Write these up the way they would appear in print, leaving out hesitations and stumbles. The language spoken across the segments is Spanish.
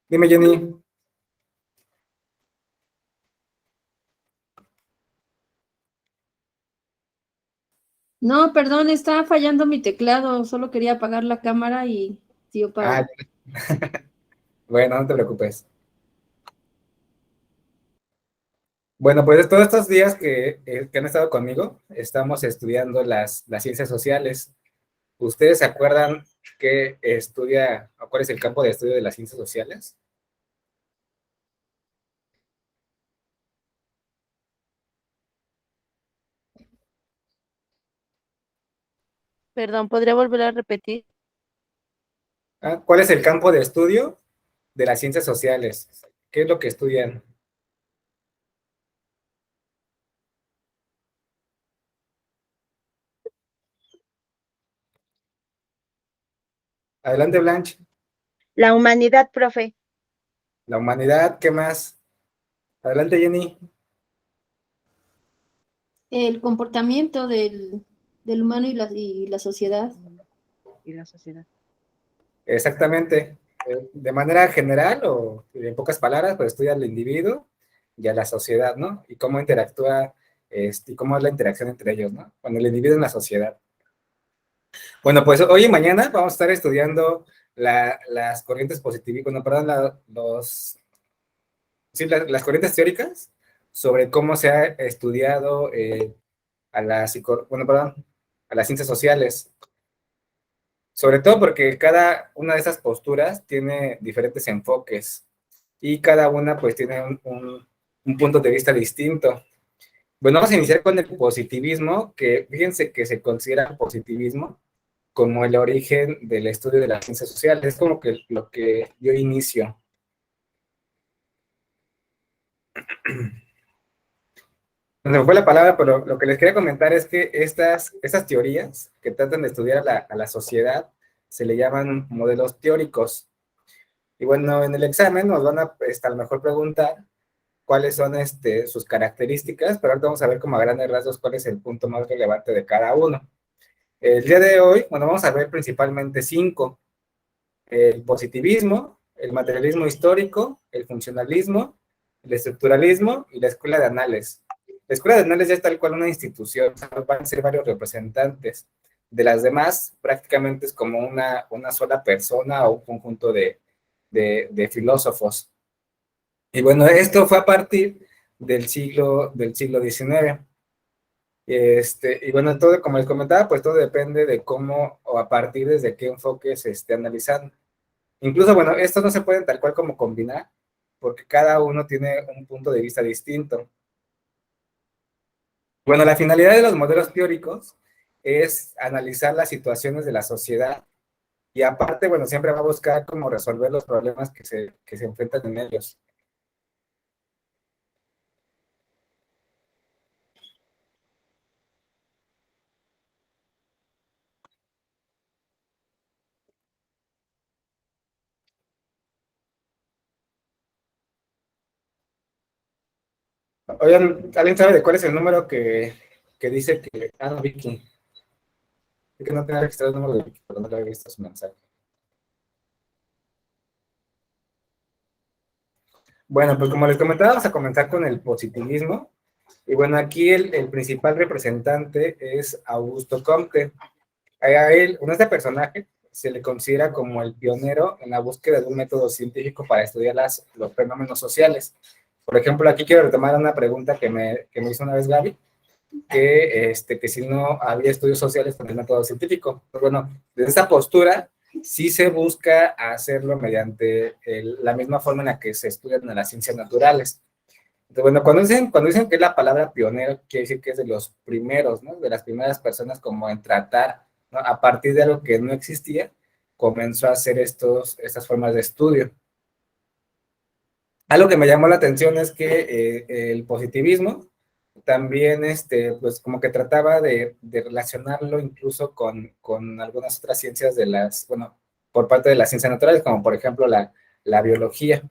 Dime, Jenny. No, perdón, estaba fallando mi teclado. Solo quería apagar la cámara y dio Ah, para. bueno, no te preocupes. Bueno, pues todos estos días que han estado conmigo, estamos estudiando las ciencias sociales. ¿Ustedes se acuerdan qué estudia, o cuál es el campo de estudio de las ciencias sociales? Perdón, ¿podría volver a repetir? ¿Cuál es el campo de estudio de las ciencias sociales? ¿Qué es lo que estudian? Adelante, Blanche. La humanidad, profe. La humanidad, ¿qué más? Adelante, Jenny. El comportamiento del humano y la sociedad. Y la sociedad. Exactamente. De manera general o en pocas palabras, pues estudia al individuo y a la sociedad, ¿no? Y cómo interactúa, y cómo es la interacción entre ellos, ¿no? Con el individuo en la sociedad. Bueno, pues hoy y mañana vamos a estar estudiando las corrientes positivistas, bueno, perdón, sí, las corrientes teóricas sobre cómo se ha estudiado bueno, perdón, a las ciencias sociales. Sobre todo porque cada una de esas posturas tiene diferentes enfoques y cada una pues tiene un punto de vista distinto. Bueno, vamos a iniciar con el positivismo, que fíjense que se considera el positivismo como el origen del estudio de las ciencias sociales. Es como que lo que dio inicio. No se me fue la palabra, pero lo que les quería comentar es que estas teorías que tratan de estudiar a la sociedad se le llaman modelos teóricos. Y bueno, en el examen nos van a lo mejor preguntar cuáles son sus características, pero ahorita vamos a ver como a grandes rasgos cuál es el punto más relevante de cada uno. El día de hoy, bueno, vamos a ver principalmente cinco: el positivismo, el materialismo histórico, el funcionalismo, el estructuralismo y la escuela de Annales. La escuela de Annales ya es tal cual una institución, van a ser varios representantes. De las demás, prácticamente es como una sola persona o un conjunto de filósofos. Y bueno, esto fue a partir del siglo XIX. Y bueno, todo, como les comentaba, pues todo depende de cómo o a partir desde qué enfoque se esté analizando. Incluso, bueno, estos no se pueden tal cual como combinar, porque cada uno tiene un punto de vista distinto. Bueno, la finalidad de los modelos teóricos es analizar las situaciones de la sociedad y aparte, bueno, siempre va a buscar cómo resolver los problemas que se enfrentan en ellos. Oigan, ¿alguien sabe de cuál es el número que dice que... Ah, no, Vicky. Es que no tenía registrado el número de Vicky, pero no le había visto su mensaje. Bueno, pues como les comentaba, vamos a comenzar con el positivismo. Y bueno, aquí el principal representante es Augusto Comte. A él, este personaje, se le considera como el pionero en la búsqueda de un método científico para estudiar los fenómenos sociales. Por ejemplo, aquí quiero retomar una pregunta que me hizo una vez Gaby, que si no había estudios sociales con el método científico. Pues bueno, desde esta postura sí se busca hacerlo mediante la misma forma en la que se estudian en las ciencias naturales. Entonces, bueno, cuando dicen que es la palabra pionero, quiere decir que es de los primeros, ¿no? De las primeras personas como en tratar, ¿no? A partir de algo que no existía, comenzó a hacer estas formas de estudio. Algo que me llamó la atención es que el positivismo también, pues como que trataba de relacionarlo incluso con algunas otras ciencias bueno, por parte de las ciencias naturales, como por ejemplo la biología.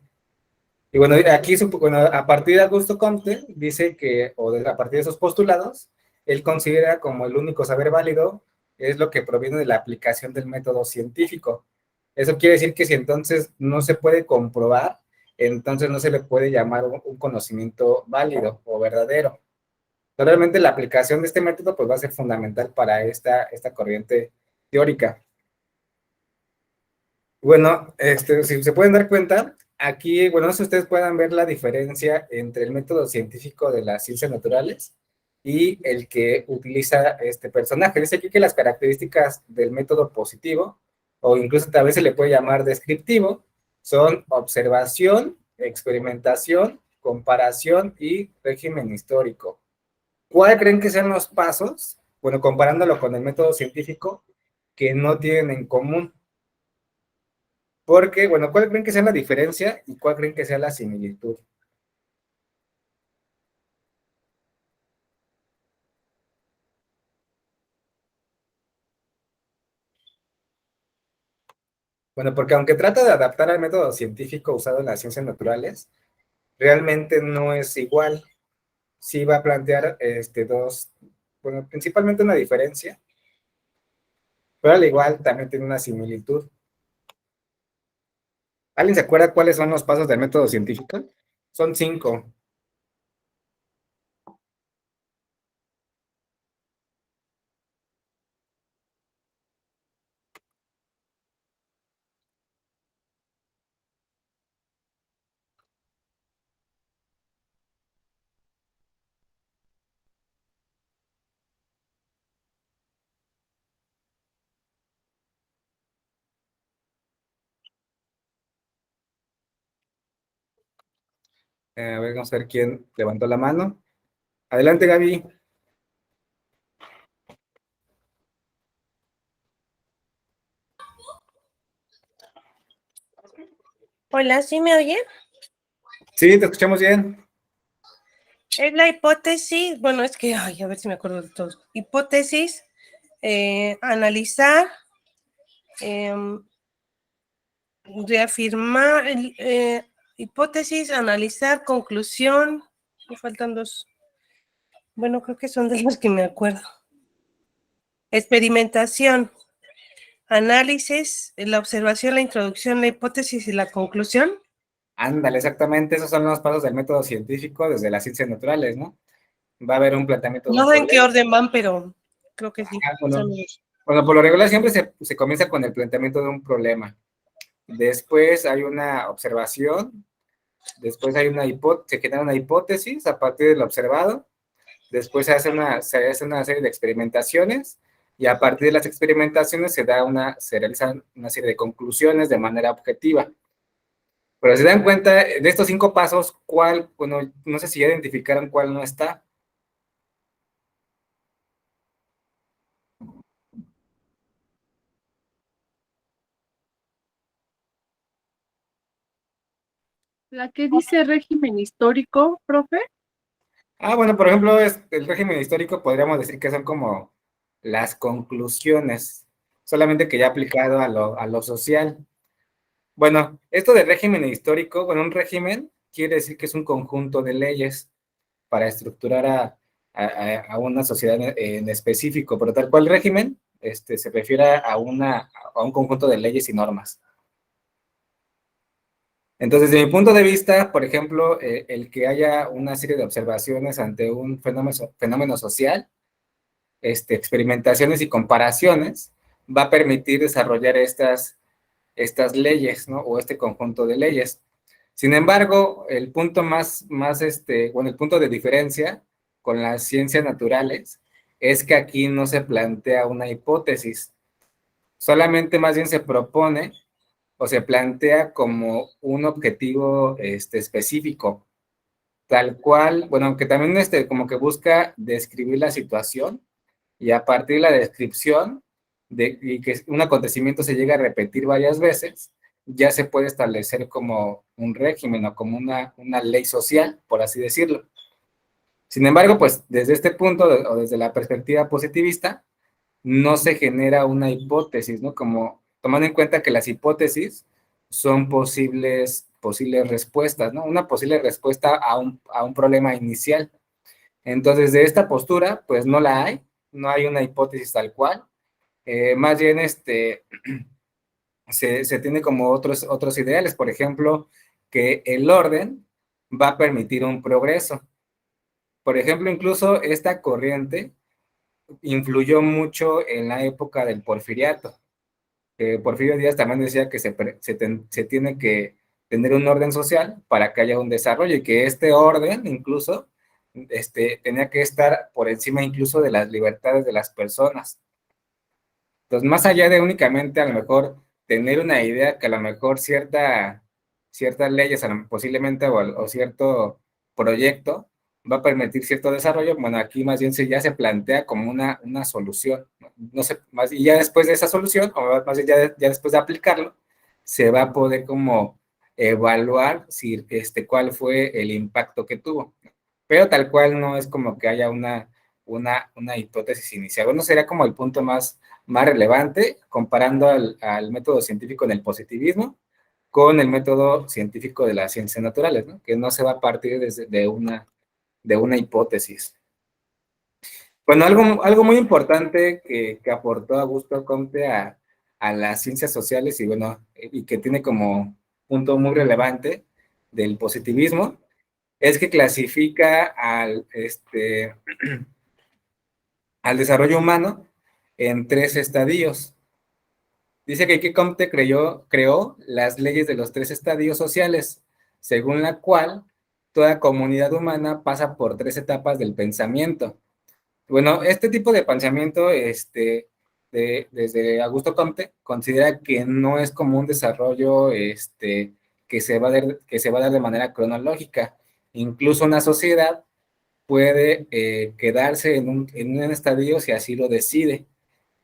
Y bueno, aquí, bueno, a partir de Augusto Comte, dice que, a partir de esos postulados, él considera como el único saber válido es lo que proviene de la aplicación del método científico. Eso quiere decir que si entonces no se puede comprobar, entonces no se le puede llamar un conocimiento válido o verdadero. Realmente la aplicación de este método pues va a ser fundamental para esta corriente teórica. Bueno, si se pueden dar cuenta, aquí, bueno, no sé si ustedes puedan ver la diferencia entre el método científico de las ciencias naturales y el que utiliza este personaje. Dice aquí que las características del método positivo, o incluso tal vez se le puede llamar descriptivo, son observación, experimentación, comparación y régimen histórico. ¿Cuál creen que sean los pasos, bueno, comparándolo con el método científico, que no tienen en común? Porque, bueno, ¿cuál creen que sea la diferencia y cuál creen que sea la similitud? Bueno, porque aunque trata de adaptar al método científico usado en las ciencias naturales, realmente no es igual. Sí va a plantear bueno, principalmente una diferencia, pero al igual también tiene una similitud. ¿Alguien se acuerda cuáles son los pasos del método científico? Son 5. A ver, vamos a ver quién levantó la mano. Adelante, Gaby. Hola, ¿sí me oyen? Sí, te escuchamos bien. Es la hipótesis, bueno, es que, ay, a ver si me acuerdo de todos. Hipótesis, analizar, reafirmar, hipótesis, analizar, conclusión. Me faltan dos. Bueno, creo que son de los que me acuerdo. Experimentación, análisis, la observación, la introducción, la hipótesis y la conclusión. Ándale, exactamente, esos son los pasos del método científico desde las ciencias naturales, ¿no? Va a haber un planteamiento de un No sé en qué problema. orden van, pero creo que sí. Bueno, bueno, por lo regular siempre se comienza con el planteamiento de un problema. Después hay una observación, después hay se genera una hipótesis a partir de lo observado, después se hace una serie de experimentaciones y a partir de las experimentaciones se realizan una serie de conclusiones de manera objetiva. Pero si se dan cuenta, de estos 5 pasos, bueno, no sé si ya identificaron cuál no está. La que dice régimen histórico, profe. Bueno, por ejemplo, el régimen histórico podríamos decir que son como las conclusiones, solamente que ya aplicado a lo social. Bueno, esto de régimen histórico, bueno, un régimen quiere decir que es un conjunto de leyes para estructurar a una sociedad en específico, pero tal cual régimen se refiere a un conjunto de leyes y normas. Entonces, desde mi punto de vista, por ejemplo, el que haya una serie de observaciones ante un fenómeno social, experimentaciones y comparaciones, va a permitir desarrollar estas leyes, ¿no? O este conjunto de leyes. Sin embargo, el punto bueno, el punto de diferencia con las ciencias naturales es que aquí no se plantea una hipótesis, solamente más bien se propone o se plantea como un objetivo específico, tal cual, bueno, aunque también como que busca describir la situación y a partir de la descripción y que un acontecimiento se llega a repetir varias veces, ya se puede establecer como un régimen o como una ley social, por así decirlo. Sin embargo, pues desde este punto o desde la perspectiva positivista, no se genera una hipótesis, ¿no? Como tomando en cuenta que las hipótesis son posibles respuestas, ¿no? Una posible respuesta a un problema inicial. Entonces, de esta postura, pues no la hay, no hay una hipótesis tal cual. Más bien, se tiene como otros ideales, por ejemplo, que el orden va a permitir un progreso. Por ejemplo, incluso esta corriente influyó mucho en la época del porfiriato. Porfirio Díaz también decía que se tiene que tener un orden social para que haya un desarrollo y que este orden incluso tenía que estar por encima incluso de las libertades de las personas. Entonces, más allá de únicamente a lo mejor tener una idea que a lo mejor ciertas leyes posiblemente o cierto proyecto va a permitir cierto desarrollo, bueno, aquí más bien ya se plantea como una solución, no sé, más, y ya después de esa solución, o más bien ya después de aplicarlo, se va a poder como evaluar cuál fue el impacto que tuvo. Pero tal cual no es como que haya una hipótesis inicial. Bueno, sería como el punto más relevante comparando al método científico en el positivismo con el método científico de las ciencias naturales, ¿no? Que no se va a partir de una hipótesis. Bueno, algo muy importante que aportó Augusto Comte a las ciencias sociales y bueno, y que tiene como punto muy relevante del positivismo, es que clasifica al desarrollo humano en 3 estadios. Dice que Comte creó las leyes de los 3 estadios sociales, según la cual toda comunidad humana pasa por 3 etapas del pensamiento. Bueno, este tipo de pensamiento, desde Augusto Comte, considera que no es como un desarrollo que se va a dar de manera cronológica. Incluso una sociedad puede quedarse en un estadio si así lo decide.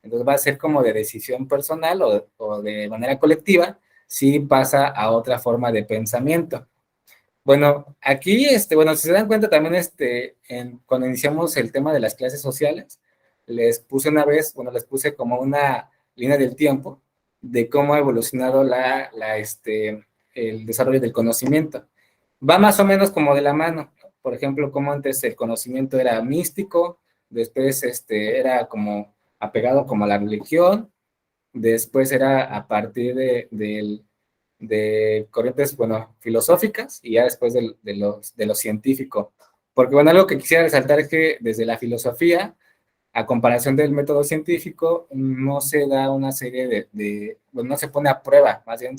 Entonces va a ser como de decisión personal o de manera colectiva si pasa a otra forma de pensamiento. Bueno, aquí, bueno, si se dan cuenta también, cuando iniciamos el tema de las clases sociales, les puse una vez, bueno, les puse como una línea del tiempo de cómo ha evolucionado el desarrollo del conocimiento. Va más o menos como de la mano. Por ejemplo, como antes el conocimiento era místico, después era como apegado como a la religión, después era a partir de corrientes, bueno, filosóficas y ya después de lo científico. Porque, bueno, algo que quisiera resaltar es que desde la filosofía, a comparación del método científico, no se da una serie bueno, no se pone a prueba, más bien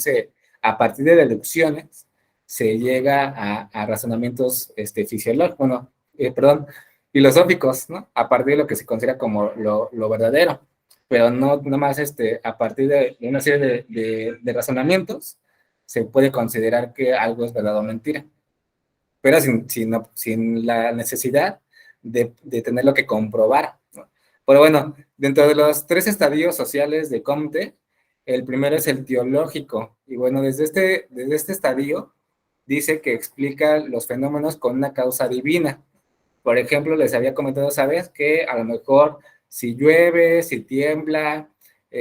a partir de deducciones se llega a razonamientos fisiológicos, bueno, perdón, filosóficos, ¿no? A partir de lo que se considera como lo verdadero, pero no nada más a partir de una serie de razonamientos se puede considerar que algo es verdad o mentira, pero sin la necesidad de tenerlo que comprobar, ¿no? Pero bueno, dentro de los 3 estadios sociales de Comte, el primero es el teológico, y bueno, desde este estadio dice que explica los fenómenos con una causa divina. Por ejemplo, les había comentado, ¿sabes? Que a lo mejor si llueve, si tiembla,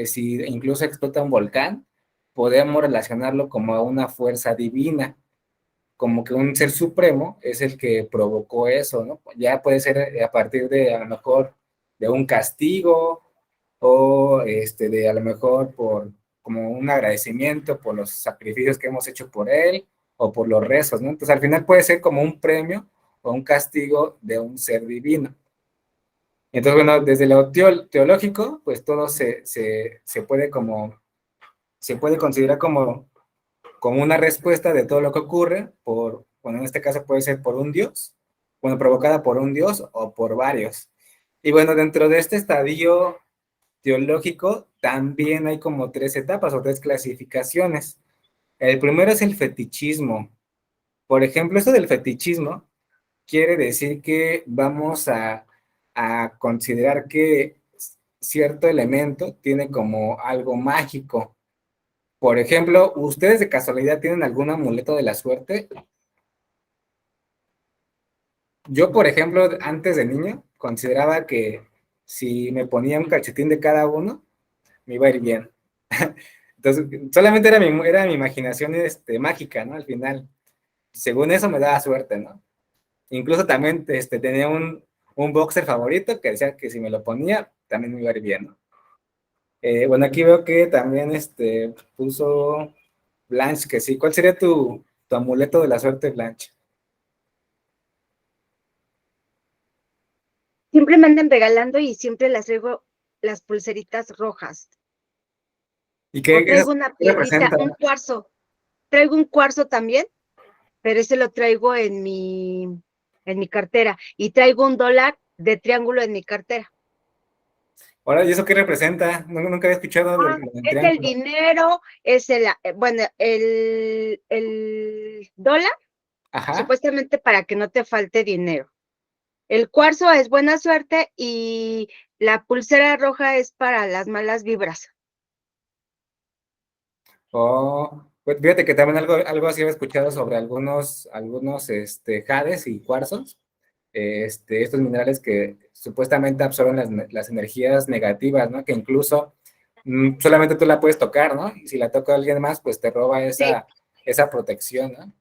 si incluso explota un volcán, podemos relacionarlo como a una fuerza divina, como que un ser supremo es el que provocó eso, ¿no? Ya puede ser a partir de a lo mejor de un castigo o de a lo mejor por como un agradecimiento por los sacrificios que hemos hecho por él o por los rezos, ¿no? Entonces al final puede ser como un premio o un castigo de un ser divino. Entonces, bueno, desde lo teológico, pues todo se puede considerar como una respuesta de todo lo que ocurre, bueno, en este caso puede ser por un dios, bueno, provocada por un dios o por varios. Y bueno, dentro de este estadio teológico también hay como 3 etapas o 3 clasificaciones. El primero es el fetichismo. Por ejemplo, esto del fetichismo quiere decir que vamos a considerar que cierto elemento tiene como algo mágico. Por ejemplo, ¿ustedes de casualidad tienen algún amuleto de la suerte? Yo, por ejemplo, antes de niño, consideraba que si me ponía un cachetín de cada uno, me iba a ir bien. Entonces, solamente era mi imaginación mágica, ¿no? Al final, según eso me daba suerte, ¿no? Incluso también tenía un boxer favorito que decía que si me lo ponía, también me iba a ir bien, ¿no? Bueno, aquí veo que también puso Blanche, que sí. ¿Cuál sería tu amuleto de la suerte, Blanche? Siempre me andan regalando y siempre las traigo las pulseritas rojas. ¿Y O qué traigo una qué piedrita, representa? un cuarzo. Traigo un cuarzo también, pero ese lo traigo en mi cartera. Y traigo un dólar de triángulo en mi cartera. Ahora, ¿y eso qué representa? Nunca había escuchado del Es el triángulo. dinero, es bueno, el dólar, Ajá. supuestamente para que no te falte dinero. El cuarzo es buena suerte y la pulsera roja es para las malas vibras. Oh, pues fíjate que también algo así había escuchado sobre algunos jades y cuarzos, estos minerales que supuestamente absorben las energías negativas, ¿no? Que incluso solamente tú la puedes tocar, ¿no? Y si la toca alguien más, pues te roba Sí, esa protección, ¿no?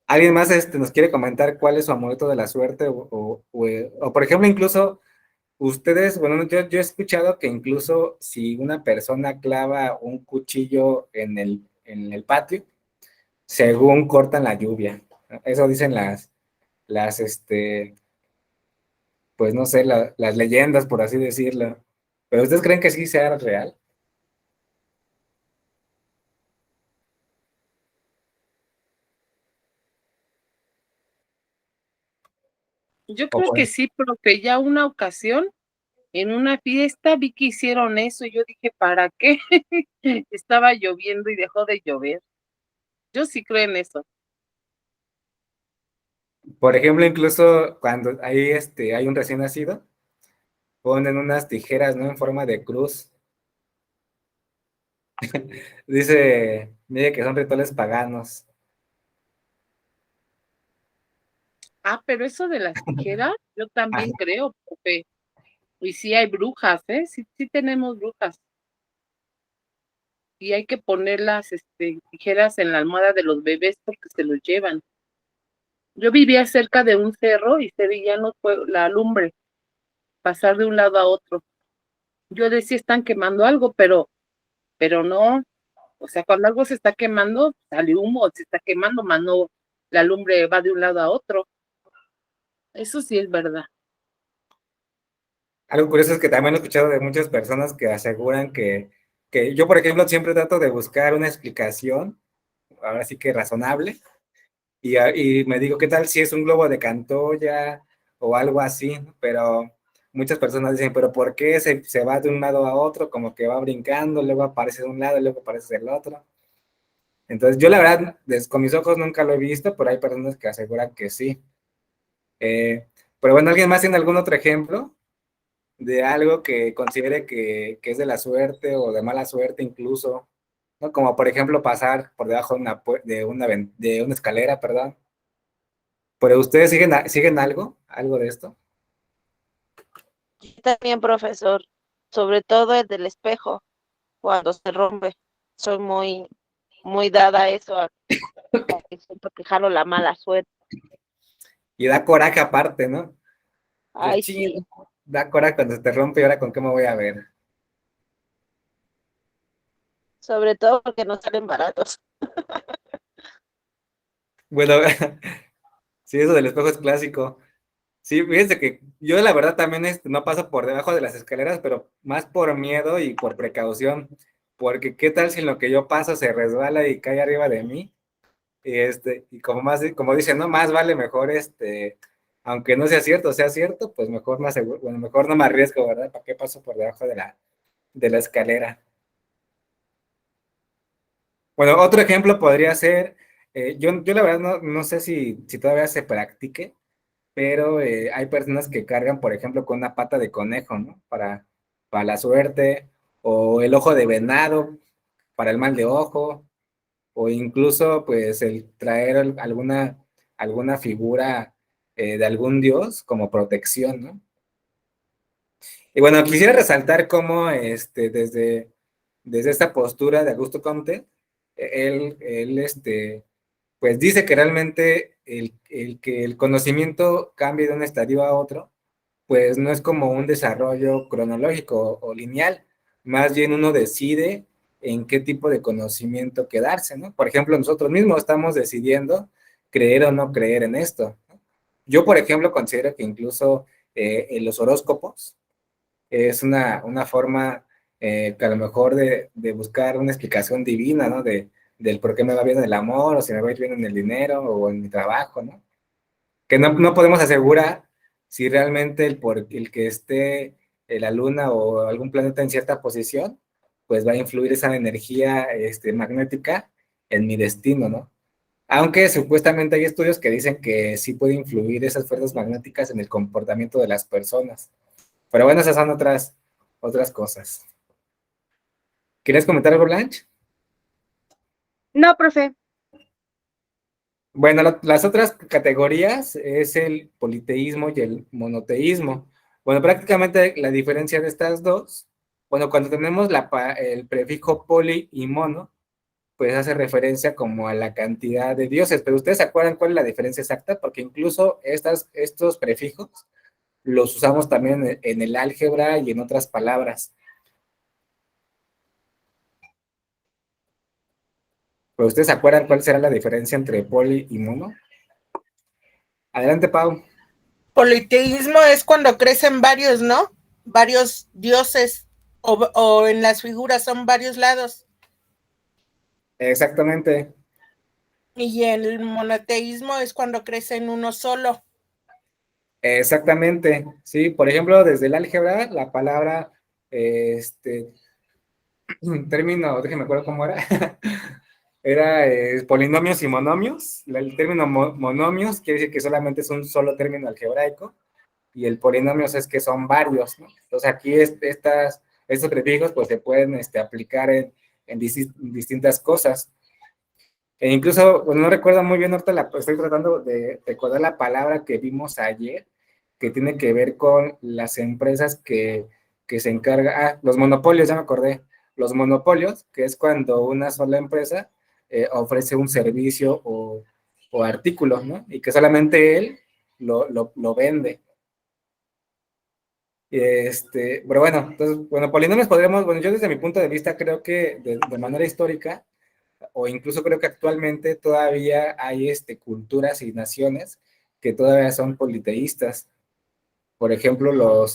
¿Alguien más nos quiere comentar cuál es su amuleto de la suerte? O, por ejemplo, incluso ustedes, bueno, yo he escuchado que incluso si una persona clava un cuchillo en el patio, según cortan la lluvia. Eso dicen pues no sé, las leyendas, por así decirlo. ¿Pero ustedes creen que sí sea real? Yo O creo que pues, sí, porque ya una ocasión en una fiesta vi que hicieron eso y yo dije, ¿para qué? Estaba lloviendo y dejó de llover. Yo sí creo en eso. por ejemplo, incluso cuando hay un recién nacido, ponen unas tijeras, ¿no? En forma de cruz. Dice, mire que son rituales paganos. Ah, pero eso de las tijeras, yo Ajá. también creo, porque y sí hay brujas, ¿eh? Sí, sí tenemos brujas. Y hay que poner las tijeras en la almohada de los bebés porque se los llevan. Yo vivía cerca de un cerro y se veían la lumbre pasar de un lado a otro. Yo decía, están quemando algo, pero no. O sea, cuando algo se está quemando, sale humo, se está quemando, más no, la lumbre va de un lado a otro. Eso sí es verdad. Algo curioso es que también he escuchado de muchas personas que aseguran que yo, por ejemplo, siempre trato de buscar una explicación, ahora sí que razonable, y me digo, ¿qué tal si es un globo de Cantoya o algo así? Pero muchas personas dicen, ¿pero por qué se va de un lado a otro? Como que va brincando, luego aparece de un lado y luego aparece del otro. Entonces, yo la verdad, con mis ojos nunca lo he visto, pero hay personas que aseguran que sí. Pero bueno, ¿alguien más tiene algún otro ejemplo de algo que considere que es de la suerte o de mala suerte incluso, ¿no? Como por ejemplo pasar por debajo de una escalera, perdón. ¿Pero ustedes siguen algo de esto? Yo también, profesor, sobre todo el del espejo, cuando se rompe. Soy muy dada a eso, a que siento que jalo la mala suerte. Y da coraje aparte, ¿no? Dices, Ay, ching, sí, da coraje cuando se te rompe y ahora con qué me voy a ver. sobre todo porque no salen baratos. Bueno, sí, eso del espejo es clásico. Sí, fíjense que yo la verdad también no paso por debajo de las escaleras, pero más por miedo y por precaución, porque qué tal si en lo que yo paso se resbala y cae arriba de mí, y como dicen, no, más vale mejor, aunque no sea cierto, pues mejor me aseguro, bueno, mejor no me arriesgo, ¿verdad? ¿Para qué paso por debajo de la escalera? Bueno, otro ejemplo podría ser, yo la verdad no sé si todavía se practique, pero hay personas que cargan, por ejemplo, con una pata de conejo, ¿no? Para la suerte, o el ojo de venado para el mal de ojo, o incluso, pues, el traer alguna figura de algún dios como protección, ¿no? Y bueno, quisiera resaltar cómo desde esta postura de Augusto Comte, él pues dice que realmente el que el conocimiento cambie de un estadio a otro pues no es como un desarrollo cronológico o lineal, más bien uno decide en qué tipo de conocimiento quedarse, ¿no? Por ejemplo, nosotros mismos estamos decidiendo creer o no creer en esto, ¿no? Yo, por ejemplo, considero que incluso en los horóscopos es una forma que a lo mejor de buscar una explicación divina, ¿no? Del por qué me va bien en el amor, o si me va a ir bien en el dinero, o en mi trabajo, ¿no? Que no podemos asegurar si realmente el que esté la luna o algún planeta en cierta posición, pues va a influir esa energía magnética en mi destino, ¿no? Aunque supuestamente hay estudios que dicen que sí puede influir esas fuerzas magnéticas en el comportamiento de las personas. Pero bueno, esas son otras cosas. ¿Quieres comentar algo, Blanche? No, profe. Bueno, las otras categorías es el politeísmo y el monoteísmo. Bueno, prácticamente la diferencia de estas dos, bueno, cuando tenemos el prefijo poli y mono, pues hace referencia como a la cantidad de dioses, pero ¿ustedes se acuerdan cuál es la diferencia exacta? Porque incluso estos prefijos los usamos también en el álgebra y en otras palabras. ¿Pero ustedes se acuerdan cuál será la diferencia entre poli y mono? Adelante, Pau. Politeísmo es cuando crecen varios, ¿no? Varios dioses o en las figuras son varios lados. Exactamente. Y el monoteísmo es cuando crecen uno solo. Exactamente, sí, por ejemplo, desde el álgebra, la palabra, término, déjenme acuerdo cómo era, era polinomios y monomios. El término monomios quiere decir que solamente es un solo término algebraico, y el polinomios es que son varios, ¿no? Entonces aquí estos prefijos pues se pueden aplicar en distintas cosas. E incluso, bueno, no recuerdo muy bien, ahorita estoy tratando de recordar la palabra que vimos ayer, que tiene que ver con las empresas que se encargan, los monopolios, ya me acordé, los monopolios, que es cuando una sola empresa ofrece un servicio o artículo, ¿no? Y que solamente él lo vende. Pero bueno, entonces, bueno, polinomios podríamos, bueno, yo desde mi punto de vista creo que de manera histórica, o incluso creo que actualmente todavía hay culturas y naciones que todavía son politeístas. Por ejemplo, los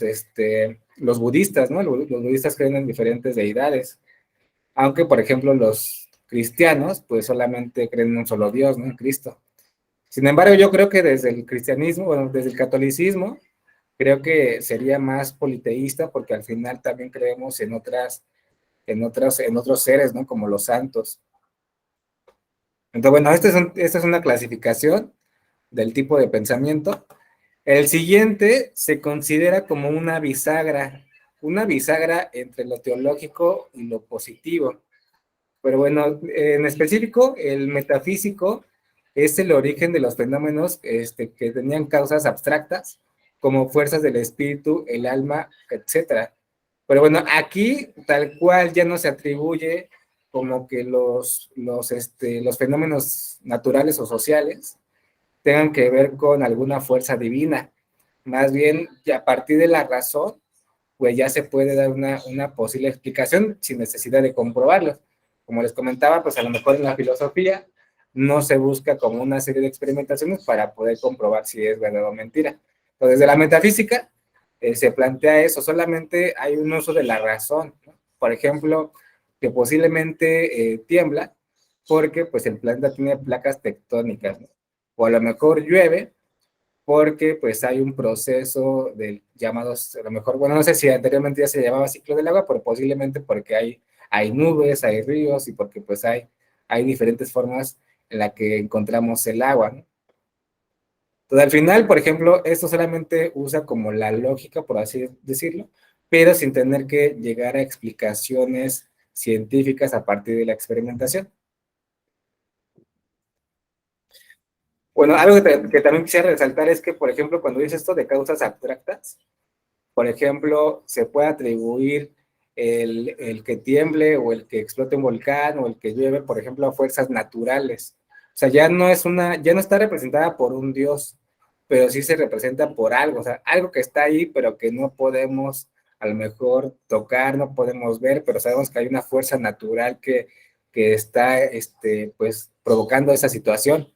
budistas, ¿no? Los budistas creen en diferentes deidades, aunque, por ejemplo, los cristianos, pues solamente creen en un solo Dios, ¿no? En Cristo. Sin embargo, yo creo que desde el cristianismo, bueno, desde el catolicismo, creo que sería más politeísta porque al final también creemos en otros seres, ¿no? Como los santos. Entonces, bueno, esta es una clasificación del tipo de pensamiento. El siguiente se considera como una bisagra entre lo teológico y lo positivo. Pero bueno, en específico, el metafísico es el origen de los fenómenos que tenían causas abstractas, como fuerzas del espíritu, el alma, etc. Pero bueno, aquí tal cual ya no se atribuye como que los fenómenos naturales o sociales tengan que ver con alguna fuerza divina. Más bien, a partir de la razón, pues ya se puede dar una posible explicación sin necesidad de comprobarlo. Como les comentaba, pues a lo mejor en la filosofía no se busca como una serie de experimentaciones para poder comprobar si es verdad o mentira. Entonces, desde la metafísica se plantea eso, solamente hay un uso de la razón, ¿no? Por ejemplo, que posiblemente tiembla porque pues el planeta tiene placas tectónicas, ¿no? O a lo mejor llueve porque pues hay un proceso de llamados, a lo mejor, bueno, no sé si anteriormente ya se llamaba ciclo del agua, pero posiblemente porque hay nubes, hay ríos y porque pues hay diferentes formas en las que encontramos el agua, ¿no? Entonces, al final, por ejemplo, esto solamente usa como la lógica, por así decirlo, pero sin tener que llegar a explicaciones científicas a partir de la experimentación. Bueno, algo que también quisiera resaltar es que, por ejemplo, cuando dice esto de causas abstractas, por ejemplo, se puede atribuir el que tiemble o el que explote un volcán o el que llueve, por ejemplo, a fuerzas naturales. O sea, ya no está representada por un dios, pero sí se representa por algo, o sea, algo que está ahí, pero que no podemos a lo mejor tocar, no podemos ver, pero sabemos que hay una fuerza natural que está, pues, provocando esa situación.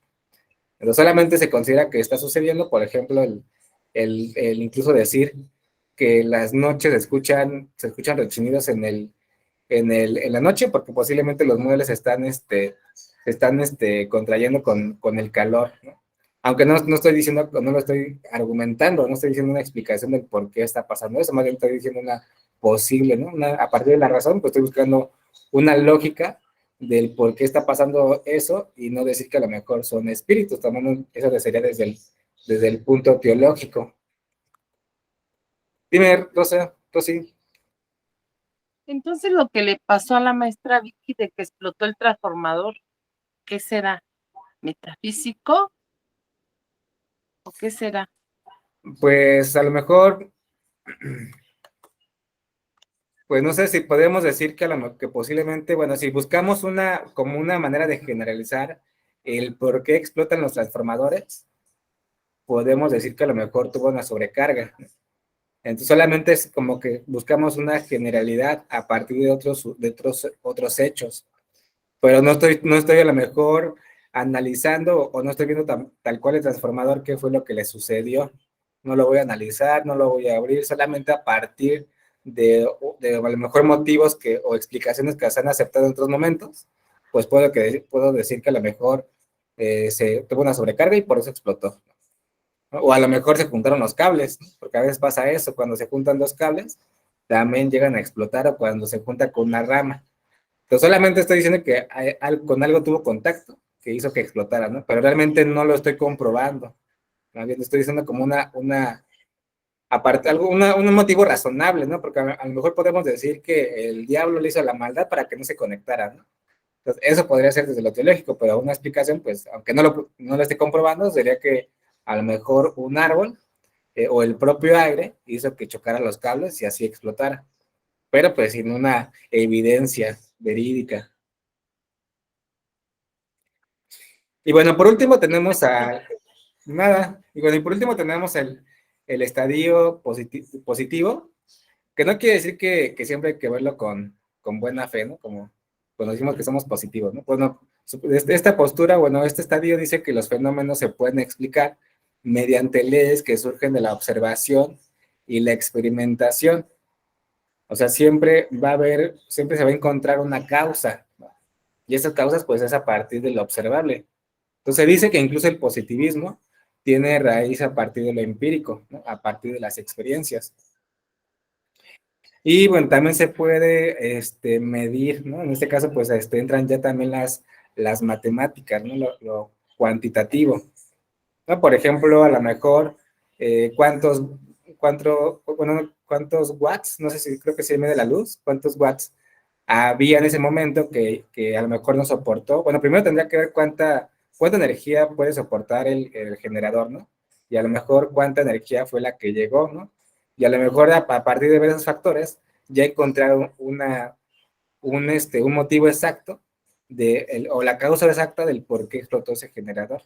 Pero solamente se considera que está sucediendo, por ejemplo, el incluso decir que las noches se escuchan rechinidos en la noche, porque posiblemente los muebles están contrayendo con el calor, ¿no? Aunque no estoy diciendo, no lo estoy argumentando, no estoy diciendo una explicación del por qué está pasando eso, más bien estoy diciendo una posible, ¿no? A partir de la razón, pues estoy buscando una lógica del por qué está pasando eso y no decir que a lo mejor son espíritus, tomando eso sería desde el punto teológico. Dime, Rosa, Rosy. Entonces lo que le pasó a la maestra Vicky de que explotó el transformador, ¿qué será? ¿Metafísico? ¿O qué será? Pues a lo mejor, pues no sé si podemos decir que posiblemente, bueno, si buscamos como una manera de generalizar el por qué explotan los transformadores, podemos decir que a lo mejor tuvo una sobrecarga. Entonces solamente es como que buscamos una generalidad a partir de otros hechos, pero no estoy a lo mejor analizando o no estoy viendo tal cual el transformador qué fue lo que le sucedió. No lo voy a analizar, no lo voy a abrir, solamente a partir de a lo mejor motivos o explicaciones que se han aceptado en otros momentos, pues puedo decir que a lo mejor se tuvo una sobrecarga y por eso explotó, ¿no? O a lo mejor se juntaron los cables, ¿no? Porque a veces pasa eso, cuando se juntan dos cables, también llegan a explotar o cuando se junta con una rama. Entonces solamente estoy diciendo que con algo tuvo contacto que hizo que explotara, ¿no? Pero realmente no lo estoy comprobando. Más bien estoy diciendo como aparte, un motivo razonable, ¿no? Porque a lo mejor podemos decir que el diablo le hizo la maldad para que no se conectara, ¿no? Entonces, eso podría ser desde lo teológico, pero una explicación, pues, aunque no lo esté comprobando, sería que a lo mejor un árbol o el propio aire hizo que chocaran los cables y así explotara. Pero pues sin una evidencia verídica. Y bueno, por último tenemos nada, y bueno, y por último tenemos el estadio positivo, que no quiere decir que siempre hay que verlo con buena fe, ¿no? Como cuando decimos que somos positivos, ¿no? Bueno, esta postura, bueno, este estadio dice que los fenómenos se pueden explicar mediante leyes que surgen de la observación y la experimentación. O sea, siempre se va a encontrar una causa, ¿no? Y esas causas, pues, es a partir de lo observable. Entonces, dice que incluso el positivismo tiene raíz a partir de lo empírico, ¿no? A partir de las experiencias. Y bueno, también se puede medir, ¿no? En este caso, pues entran ya también las matemáticas, ¿no? Lo cuantitativo, ¿no? Por ejemplo, a lo mejor, ¿cuántos watts? No sé si creo que se mide la luz, ¿cuántos watts había en ese momento que a lo mejor no soportó? Bueno, primero tendría que ver cuánta energía puede soportar el generador, ¿no? Y a lo mejor cuánta energía fue la que llegó, ¿no? Y a lo mejor a partir de ver esos factores, ya encontraron un motivo exacto o la causa exacta del por qué explotó ese generador.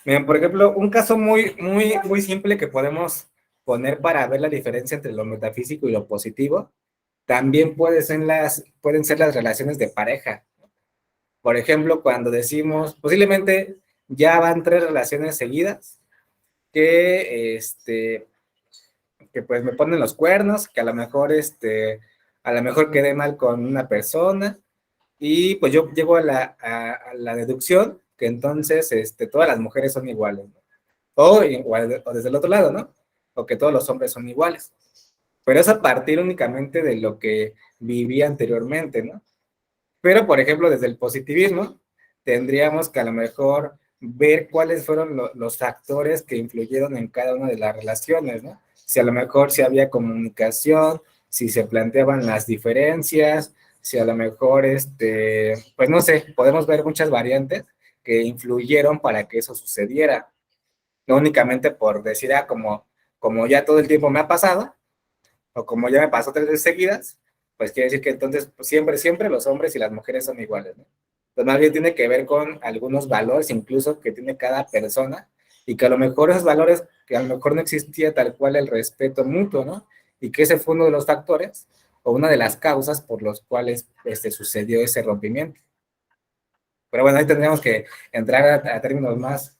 Miren, por ejemplo, un caso muy, muy, muy simple que podemos poner para ver la diferencia entre lo metafísico y lo positivo, también pueden ser las relaciones de pareja. Por ejemplo, cuando decimos, posiblemente ya van 3 relaciones seguidas que pues me ponen los cuernos, que a lo mejor quedé mal con una persona, y pues yo llego a la deducción que entonces todas las mujeres son iguales, ¿no? O desde el otro lado, ¿no? O que todos los hombres son iguales. Pero es a partir únicamente de lo que viví anteriormente, ¿no? Pero, por ejemplo, desde el positivismo, tendríamos que a lo mejor ver cuáles fueron los factores que influyeron en cada una de las relaciones, ¿no? Si a lo mejor si había comunicación, si se planteaban las diferencias, si a lo mejor, pues no sé, podemos ver muchas variantes que influyeron para que eso sucediera. No únicamente por decir, como ya todo el tiempo me ha pasado, o como ya me pasó 3 veces seguidas, pues quiere decir que entonces pues, siempre los hombres y las mujeres son iguales, ¿no? pues más bien tiene que ver con algunos valores incluso que tiene cada persona, y que a lo mejor esos valores, que a lo mejor no existía tal cual el respeto mutuo, ¿no? Y que ese fue uno de los factores o una de las causas por los cuales sucedió ese rompimiento. Pero bueno, ahí tendríamos que entrar a términos más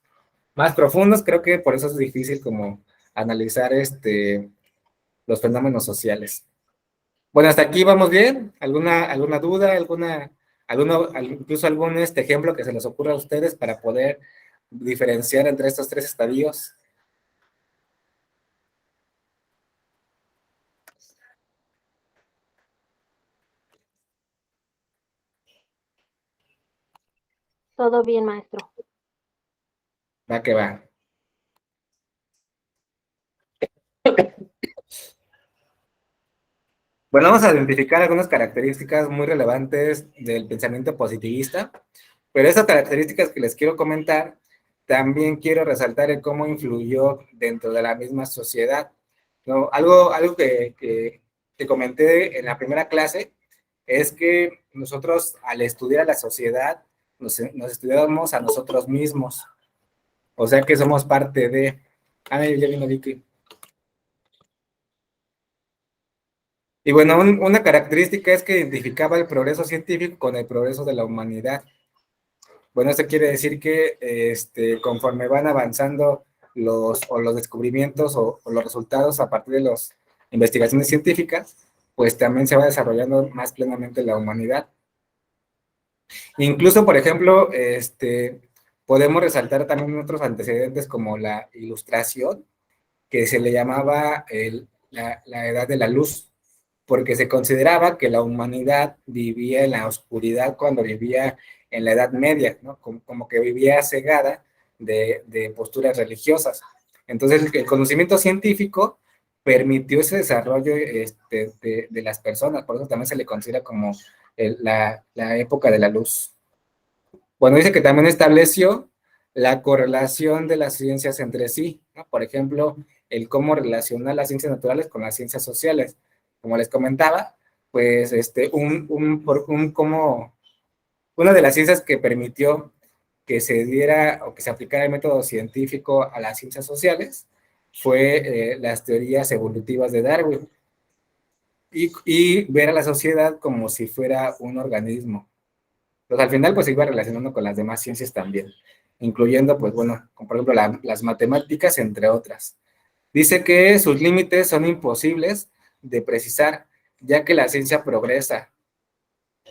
profundos. Creo que por eso es difícil como analizar los fenómenos sociales. Bueno, hasta aquí vamos bien. ¿Alguna duda? Incluso algún ejemplo que se les ocurra a ustedes para poder diferenciar entre estos tres estadios? Todo bien, maestro. Va que va. Bueno, vamos a identificar algunas características muy relevantes del pensamiento positivista, pero estas características que les quiero comentar, también quiero resaltar el cómo influyó dentro de la misma sociedad, ¿no? Algo que comenté en la primera clase es que nosotros, al estudiar a la sociedad, nos estudiamos a nosotros mismos, o sea que somos parte de... Ah, ya vino Vicky. Y bueno, una característica es que identificaba el progreso científico con el progreso de la humanidad. Bueno, esto quiere decir que conforme van avanzando los descubrimientos o los resultados a partir de las investigaciones científicas, pues también se va desarrollando más plenamente la humanidad. Incluso, por ejemplo, podemos resaltar también otros antecedentes como la Ilustración, que se le llamaba la Edad de la Luz, porque se consideraba que la humanidad vivía en la oscuridad cuando vivía en la Edad Media, ¿no? Como que vivía cegada de posturas religiosas. Entonces, el conocimiento científico permitió ese desarrollo de las personas, por eso también se le considera como la época de la luz. Bueno, dice que también estableció la correlación de las ciencias entre sí, ¿no? Por ejemplo, el cómo relacionar las ciencias naturales con las ciencias sociales. Como les comentaba, pues una de las ciencias que permitió que se diera o que se aplicara el método científico a las ciencias sociales fue las teorías evolutivas de Darwin y ver a la sociedad como si fuera un organismo. Pues al final pues se iba relacionando con las demás ciencias también, incluyendo pues bueno, como por ejemplo las matemáticas, entre otras. Dice que sus límites son imposibles de precisar, ya que la ciencia progresa.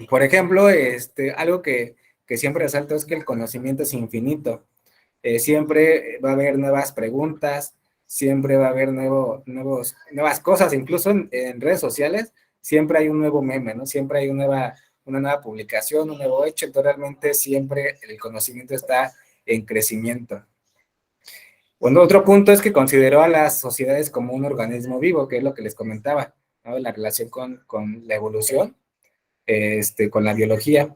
Por ejemplo, algo que siempre resalto es que el conocimiento es infinito. Siempre va a haber nuevas preguntas, siempre va a haber nuevas cosas, incluso en redes sociales, siempre hay un nuevo meme, ¿no? Siempre hay una nueva publicación, un nuevo hecho, entonces realmente siempre el conocimiento está en crecimiento. Bueno, otro punto es que consideró a las sociedades como un organismo vivo, que es lo que les comentaba, ¿no? La relación con la evolución, con la biología.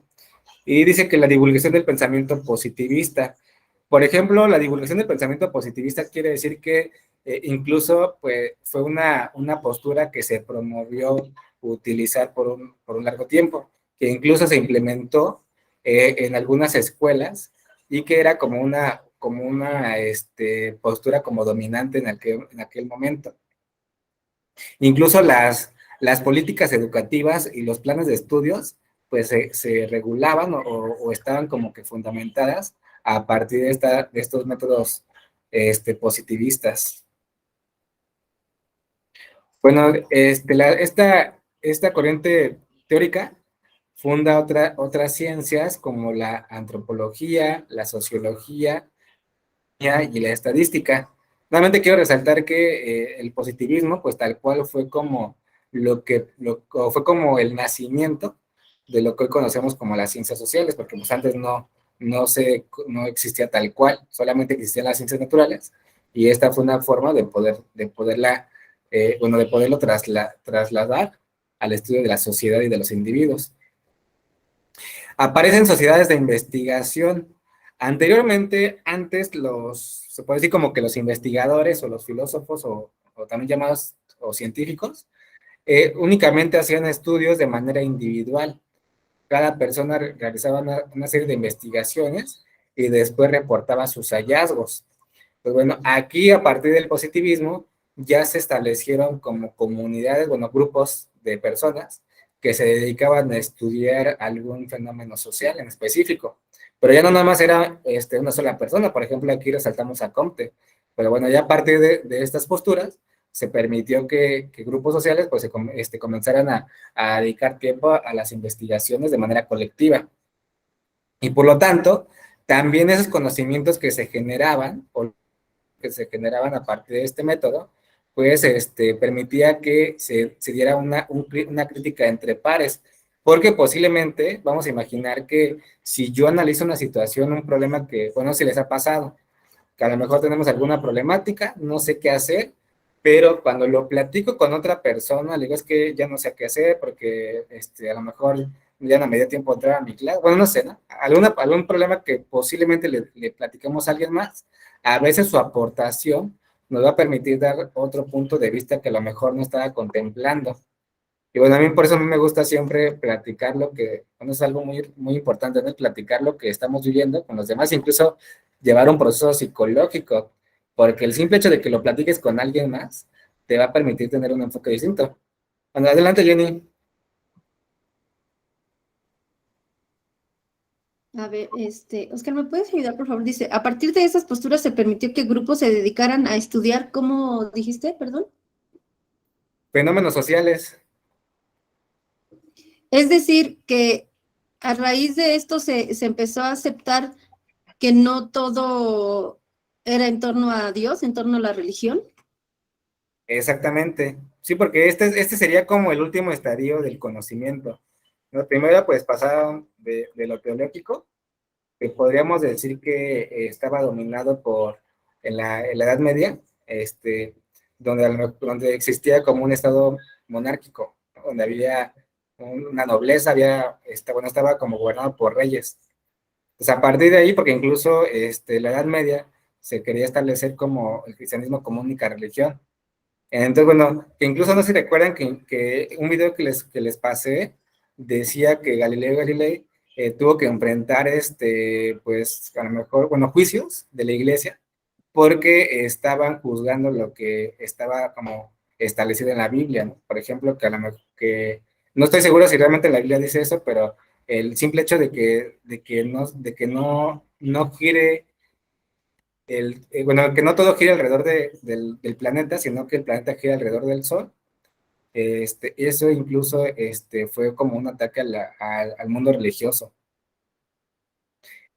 Y dice que la divulgación del pensamiento positivista. Por ejemplo, la divulgación del pensamiento positivista quiere decir que incluso pues, fue una postura que se promovió utilizar por un largo tiempo, que incluso se implementó en algunas escuelas y que era como una postura como dominante en aquel momento. Incluso las políticas educativas y los planes de estudios pues se regulaban o estaban como que fundamentadas a partir de estos métodos positivistas. Bueno, esta corriente teórica funda otras ciencias como la antropología, la sociología y la estadística. Nuevamente quiero resaltar que el positivismo, pues tal cual fue como fue como el nacimiento de lo que hoy conocemos como las ciencias sociales, porque pues antes no existía tal cual, solamente existían las ciencias naturales, y esta fue una forma de poderlo trasladar al estudio de la sociedad y de los individuos. Aparecen sociedades de investigación. Anteriormente, se puede decir como que los investigadores o los filósofos o también llamados o científicos, únicamente hacían estudios de manera individual. cada persona realizaba una serie de investigaciones y después reportaba sus hallazgos. Pues bueno, aquí a partir del positivismo ya se establecieron como comunidades, bueno, grupos de personas que se dedicaban a estudiar algún fenómeno social en específico. Pero ya no nada más era una sola persona, por ejemplo, aquí resaltamos a Comte. Pero bueno, ya a partir de estas posturas se permitió que grupos sociales pues comenzaran a dedicar tiempo a las investigaciones de manera colectiva. Y por lo tanto, también esos conocimientos que se generaban, o que se generaban a partir de este método, pues permitía que se diera una crítica entre pares, porque posiblemente vamos a imaginar que si yo analizo una situación, un problema que, bueno, si les ha pasado, que a lo mejor tenemos alguna problemática, no sé qué hacer, pero cuando lo platico con otra persona, le digo, es que ya no sé qué hacer, porque a lo mejor ya no me dio tiempo de entrar a mi clase, bueno, no sé, ¿no? Algún problema que posiblemente le platiquemos a alguien más, a veces su aportación nos va a permitir dar otro punto de vista que a lo mejor no estaba contemplando. Y bueno, a mí por eso a mí me gusta siempre platicar lo que, bueno, es algo muy, muy importante, ¿no? Platicar lo que estamos viviendo con los demás, incluso llevar un proceso psicológico, porque el simple hecho de que lo platiques con alguien más te va a permitir tener un enfoque distinto. Bueno, adelante, Jenny. A ver, Oscar, ¿me puedes ayudar, por favor? Dice, a partir de esas posturas se permitió que grupos se dedicaran a estudiar, ¿cómo dijiste? Perdón. Fenómenos sociales. Es decir, que a raíz de esto se empezó a aceptar que no todo era en torno a Dios, en torno a la religión. Exactamente. Sí, porque este sería como el último estadio del conocimiento. ¿No? Primero, pues pasaron de lo teológico, que podríamos decir que estaba dominado en la Edad Media, donde existía como un estado monárquico, ¿no? Donde había una nobleza, estaba como gobernado por reyes. Pues a partir de ahí, porque incluso la Edad Media se quería establecer como el cristianismo como única religión. Entonces, bueno, que incluso no se recuerdan que un video que les pasé decía que Galileo Galilei tuvo que enfrentar, pues, a lo mejor, bueno, juicios de la iglesia, porque estaban juzgando lo que estaba como establecido en la Biblia, ¿no? Por ejemplo, que a lo mejor, que no estoy seguro si realmente la Biblia dice eso, pero el simple hecho de que no gire bueno, que no todo gira alrededor del planeta, sino que el planeta gira alrededor del Sol. Eso incluso fue como un ataque al mundo religioso.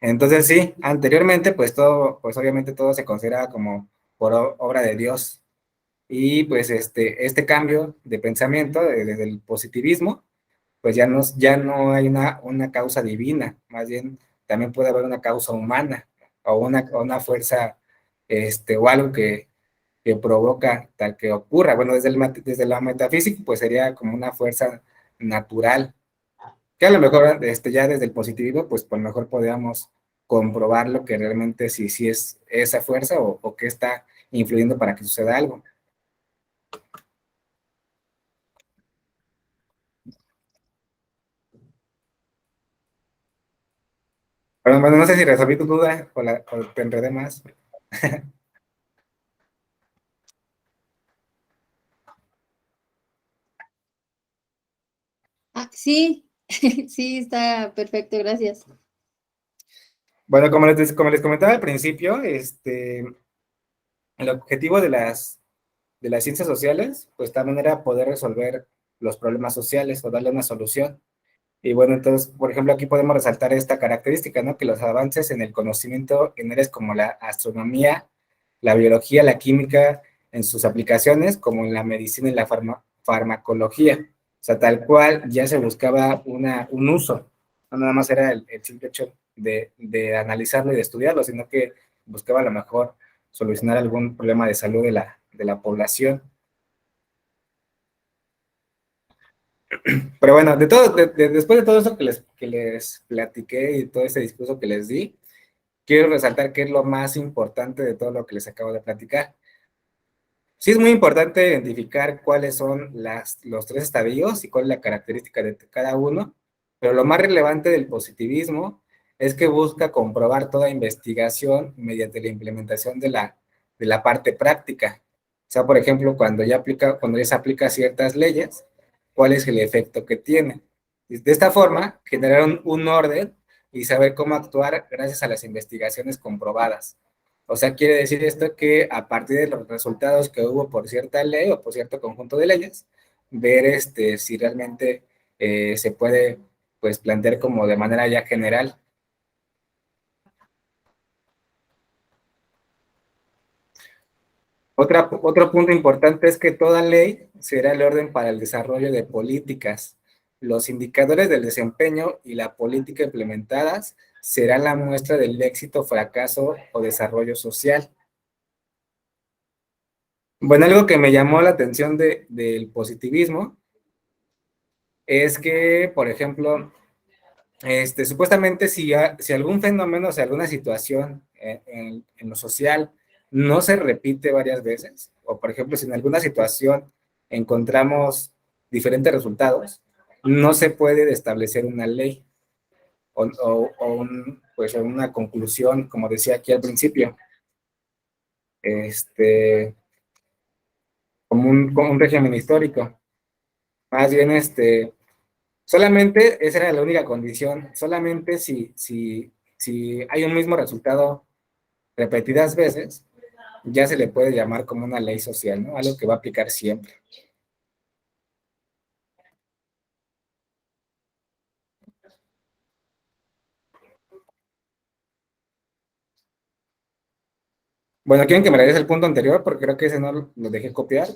Entonces sí, anteriormente pues pues obviamente todo se consideraba como por obra de Dios. Y pues este cambio de pensamiento desde el positivismo, pues ya no hay una causa divina, más bien también puede haber una causa humana o una fuerza o algo que provoca tal que ocurra. Bueno, desde la metafísica, pues sería como una fuerza natural, que a lo mejor ya desde el positivismo, pues por lo mejor podríamos comprobarlo que realmente sí es esa fuerza o que está influyendo para que suceda algo. Pero bueno, no sé si resolví tu duda o te enredé más. Ah, sí, sí, está perfecto, gracias. Bueno, como les comentaba al principio, el objetivo de las ciencias sociales, pues también era poder resolver los problemas sociales o darle una solución. Y bueno, entonces, por ejemplo, aquí podemos resaltar esta característica, ¿no? Que los avances en el conocimiento en áreas como la astronomía, la biología, la química, en sus aplicaciones, como en la medicina y la farmacología. O sea, tal cual ya se buscaba un uso. No nada más era el simple hecho de analizarlo y de estudiarlo, sino que buscaba a lo mejor solucionar algún problema de salud de la población. Pero bueno, después de todo eso que les platiqué y todo ese discurso que les di, quiero resaltar que es lo más importante de todo lo que les acabo de platicar. Sí es muy importante identificar cuáles son los tres estadios y cuál es la característica de cada uno, Pero lo más relevante del positivismo es que busca comprobar toda investigación mediante la implementación de la parte práctica. O sea, por ejemplo, cuando ya se aplica ciertas leyes, ¿cuál es el efecto que tiene? De esta forma, generar un orden y saber cómo actuar gracias a las investigaciones comprobadas. O sea, quiere decir esto que a partir de los resultados que hubo por cierta ley o por cierto conjunto de leyes, ver si realmente se puede pues plantear como de manera ya general. Otro punto importante es que toda ley será el orden para el desarrollo de políticas. Los indicadores del desempeño y la política implementadas serán la muestra del éxito, fracaso o desarrollo social. Bueno, algo que me llamó la atención del positivismo es que, por ejemplo, supuestamente si algún fenómeno, si alguna situación en lo social no se repite varias veces, o por ejemplo, si en alguna situación encontramos diferentes resultados, no se puede establecer una ley pues una conclusión, como decía aquí al principio, como un régimen histórico. Más bien, solamente esa era la única condición, solamente si hay un mismo resultado repetidas veces, ya se le puede llamar como una ley social, ¿no? Algo que va a aplicar siempre. Bueno, ¿quieren que me regrese el punto anterior? Porque creo que ese no lo dejé copiar.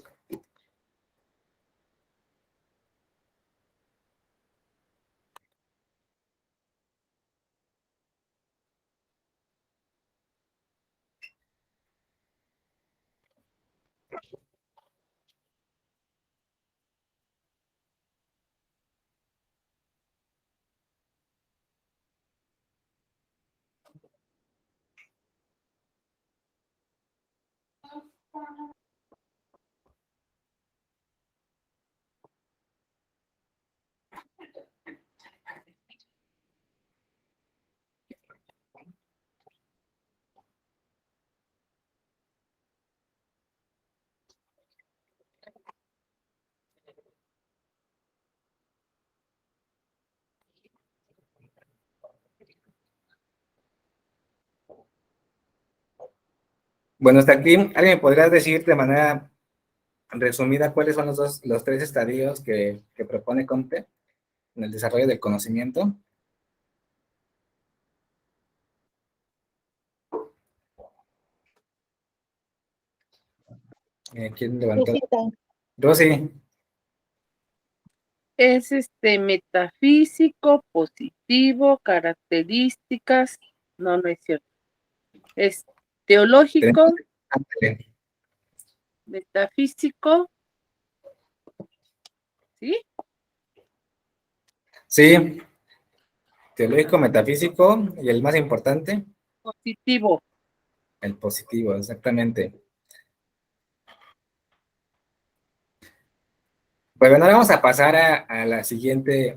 Bueno, hasta aquí, ¿alguien me podría decir de manera resumida cuáles son los tres estadios que propone Comte en el desarrollo del conocimiento? ¿Quién levantó? Rosy. Es metafísico, positivo, características. No, no es cierto. Es teológico, metafísico, ¿sí? Sí, teológico, metafísico y el más importante, Positivo. el positivo, exactamente. Pues bueno, ahora vamos a pasar a la siguiente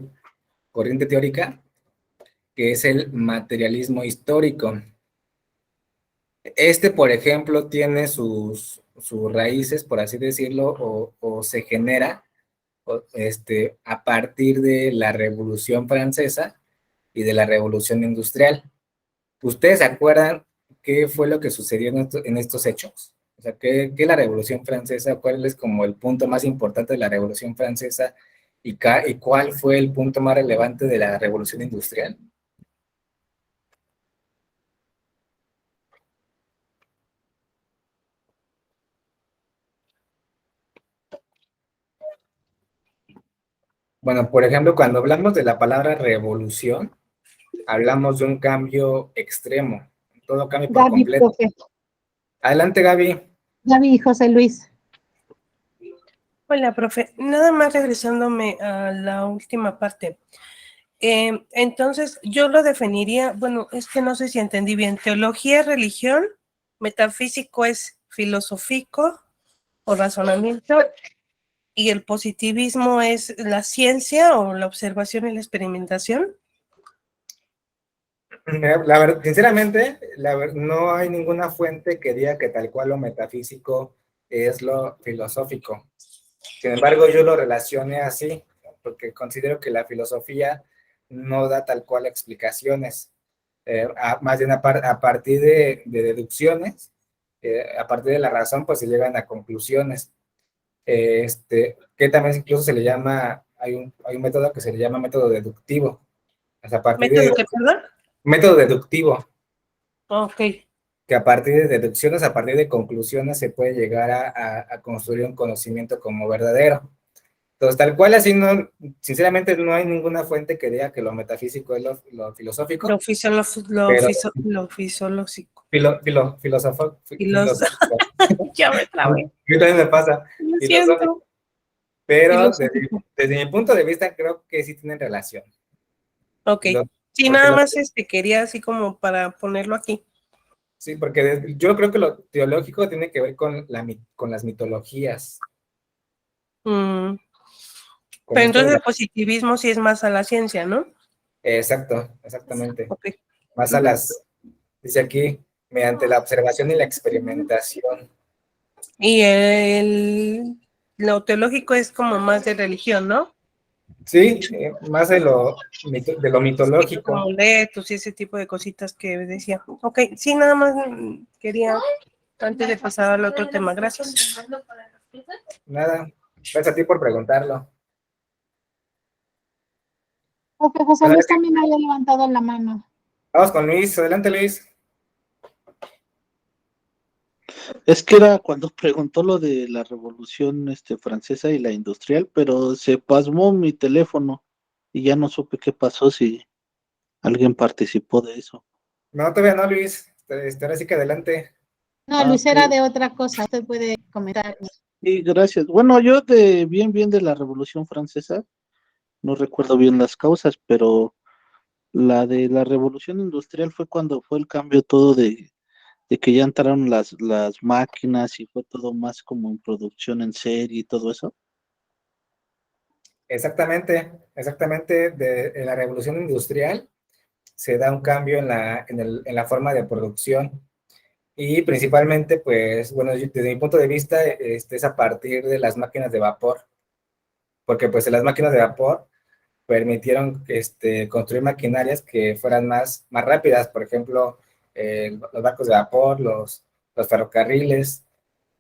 corriente teórica, que es el materialismo histórico. Por ejemplo, tiene sus raíces, por así decirlo, o se genera a partir de la Revolución Francesa y de la Revolución Industrial. ¿Ustedes se acuerdan qué fue lo que sucedió en estos hechos? O sea, ¿qué la Revolución Francesa? ¿Cuál es como el punto más importante de la Revolución Francesa? ¿Y cuál fue el punto más relevante de la Revolución Industrial? Bueno, por ejemplo, cuando hablamos de la palabra revolución, hablamos de un cambio extremo, todo cambia por Gaby, completo. profe. Adelante, Gaby. Gaby y José Luis. Hola, profe. Nada más regresándome a la última parte. Entonces, yo lo definiría, bueno, es que no sé si entendí bien. Teología es religión, metafísico es filosófico o razonamiento, ¿Y el positivismo es la ciencia o la observación y la experimentación? La verdad, sinceramente, no hay ninguna fuente que diga que tal cual lo metafísico es lo filosófico. Sin embargo, yo lo relacioné así, porque considero que la filosofía no da tal cual explicaciones, más bien a partir de deducciones, a partir de la razón, pues se llegan a conclusiones. Que también incluso se le llama, hay un método que se le llama método deductivo. O sea, a partir ¿Método de qué, perdón? método deductivo, Ok. que a partir de deducciones, a partir de conclusiones, se puede llegar a construir un conocimiento como verdadero. Entonces, tal cual así, no, sinceramente no hay ninguna fuente que diga que lo metafísico es lo filosófico, Lo pero fisiológico. filosófico. Ya me A trabé. mí también me pasa, Lo filosófico. siento. Pero Filosófico. desde mi punto de vista creo que sí tienen relación. Ok. Sí, Porque nada más quería así como para ponerlo aquí. sí, porque yo creo que lo teológico tiene que ver con las mitologías. Mm, Con Pero esto de entonces el positivismo sí es más a la ciencia, ¿no? exacto, exactamente. Ok. Más dice aquí, mediante la observación y la experimentación. Y lo teológico es como más de religión, ¿no? Sí, más de lo Sí, mitológico. amuletos y ese tipo de cositas que decía. Ok, sí, nada más quería, antes de pasar al otro tema, gracias. Nada, gracias a ti por preguntarlo. Porque José Bueno, Luis también había levantado la mano. vamos con Luis, adelante Luis. Es que era cuando preguntó lo de la Revolución Francesa y la industrial, pero se pasmó mi teléfono y ya no supe qué pasó si alguien participó de eso. No, todavía no, Luis. Ahora sí que adelante. No, Ah, Luis ok. era de otra cosa. Usted puede comentar. Sí, gracias. Bueno, yo bien de la Revolución Francesa, no recuerdo bien las causas, pero la de la Revolución Industrial fue cuando fue el cambio todo de que ya entraron las máquinas y fue todo más como en producción en serie y todo eso. Exactamente, exactamente. En la revolución industrial se da un cambio en la forma de producción y principalmente, pues, bueno, desde mi punto de vista, es a partir de las máquinas de vapor, porque pues las máquinas de vapor permitieron construir maquinarias que fueran más rápidas, por ejemplo, los barcos de vapor, los ferrocarriles.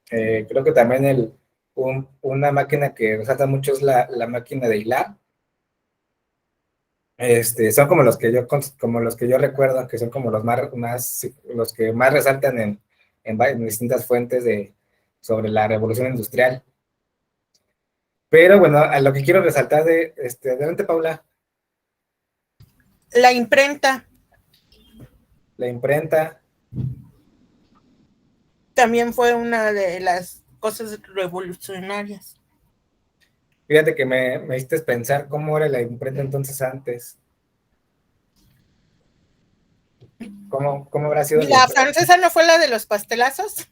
Creo que también una máquina que resalta mucho es la máquina de hilar. Son como los que yo recuerdo, que son como los que más resaltan en distintas fuentes sobre la revolución industrial. Pero bueno, a lo que quiero resaltar adelante Paula, La imprenta la imprenta. también fue una de las cosas revolucionarias. Fíjate que me hiciste pensar cómo era la imprenta entonces antes. ¿Cómo habrá sido ¿Y la la imprenta? francesa no fue la de los pastelazos?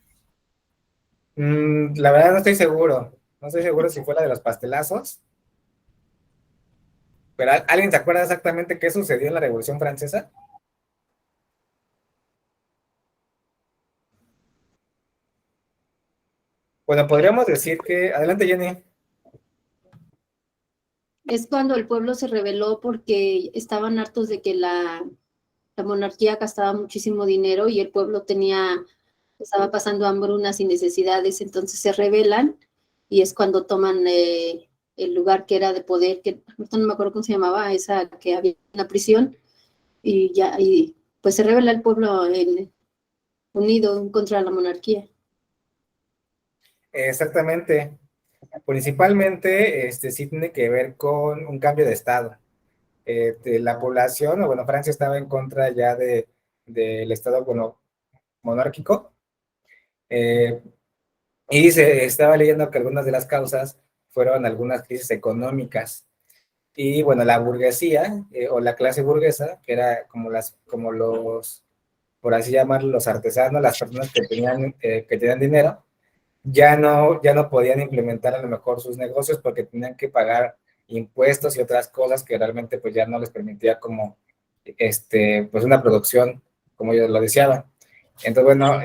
La verdad no estoy seguro. No estoy seguro si fue la de los pastelazos. Pero ¿alguien se acuerda exactamente qué sucedió en la Revolución Francesa? Bueno, podríamos decir que... Adelante, Jenny. Es cuando el pueblo se rebeló porque estaban hartos de que la monarquía gastaba muchísimo dinero y el pueblo estaba pasando hambrunas y necesidades, entonces se rebelan y es cuando toman el lugar que era de poder, que no me acuerdo cómo se llamaba, esa que había en la prisión, y pues se rebela el pueblo unido contra la monarquía. Exactamente. Principalmente, sí tiene que ver con un cambio de estado. La población, o bueno, Francia estaba en contra ya del estado, bueno, monárquico, eh, y se estaba leyendo que algunas de las causas fueron algunas crisis económicas. Y bueno, la burguesía, o la clase burguesa, que era como los, por así llamarlo, los artesanos, las personas que tenían dinero, ya no podían implementar a lo mejor sus negocios porque tenían que pagar impuestos y otras cosas que realmente pues ya no les permitía como pues una producción como ellos lo deseaban. Entonces, bueno,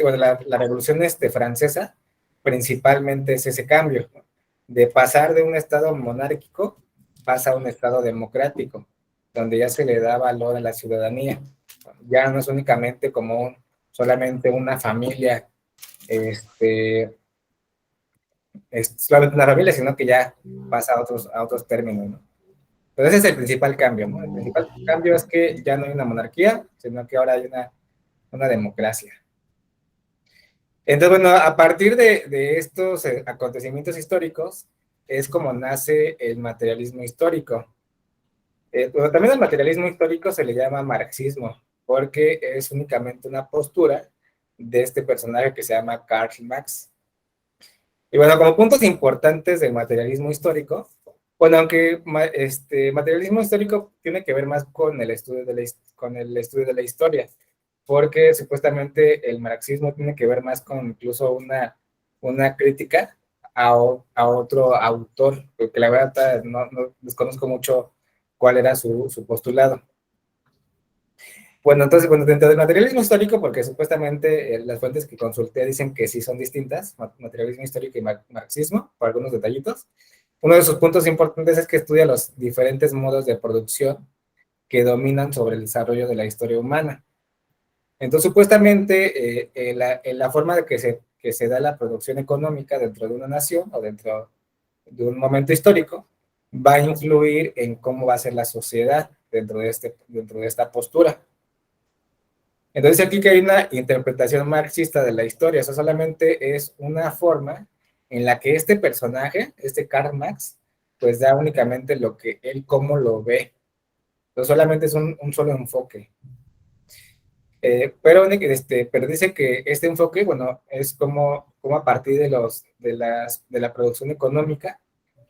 bueno, la revolución francesa principalmente es ese cambio, ¿no? De pasar de un estado monárquico, pasa a un estado democrático, donde ya se le da valor a la ciudadanía. Ya no es únicamente como solamente una familia, solamente una familia, sino que ya pasa a otros términos, ¿no? Entonces ese es el principal cambio, ¿no? El principal cambio es que ya no hay una monarquía, sino que ahora hay una democracia. Entonces, bueno, a partir de estos acontecimientos históricos es como nace el materialismo histórico. Pero también el materialismo histórico se le llama marxismo, porque es únicamente una postura de este personaje que se llama Karl Marx. Y bueno, como puntos importantes del materialismo histórico, bueno, aunque materialismo histórico tiene que ver más con el estudio con el estudio de la historia, porque supuestamente el marxismo tiene que ver más con incluso una crítica a otro autor, porque la verdad no desconozco mucho cuál era su postulado. Bueno, entonces, bueno, dentro del materialismo histórico, porque supuestamente las fuentes que consulté dicen que sí son distintas, materialismo histórico y marxismo, por algunos detallitos. Uno de sus puntos importantes es que estudia los diferentes modos de producción que dominan sobre el desarrollo de la historia humana. Entonces, supuestamente, en la forma de que se da la producción económica dentro de una nación o dentro de un momento histórico, va a influir en cómo va a ser la sociedad dentro de esta postura. Entonces aquí que hay una interpretación marxista de la historia, eso solamente es una forma en la que este personaje, este Karl Marx, pues da únicamente lo que él cómo lo ve. Entonces solamente es un solo enfoque. Pero dice que este enfoque, bueno, es como a partir de la producción económica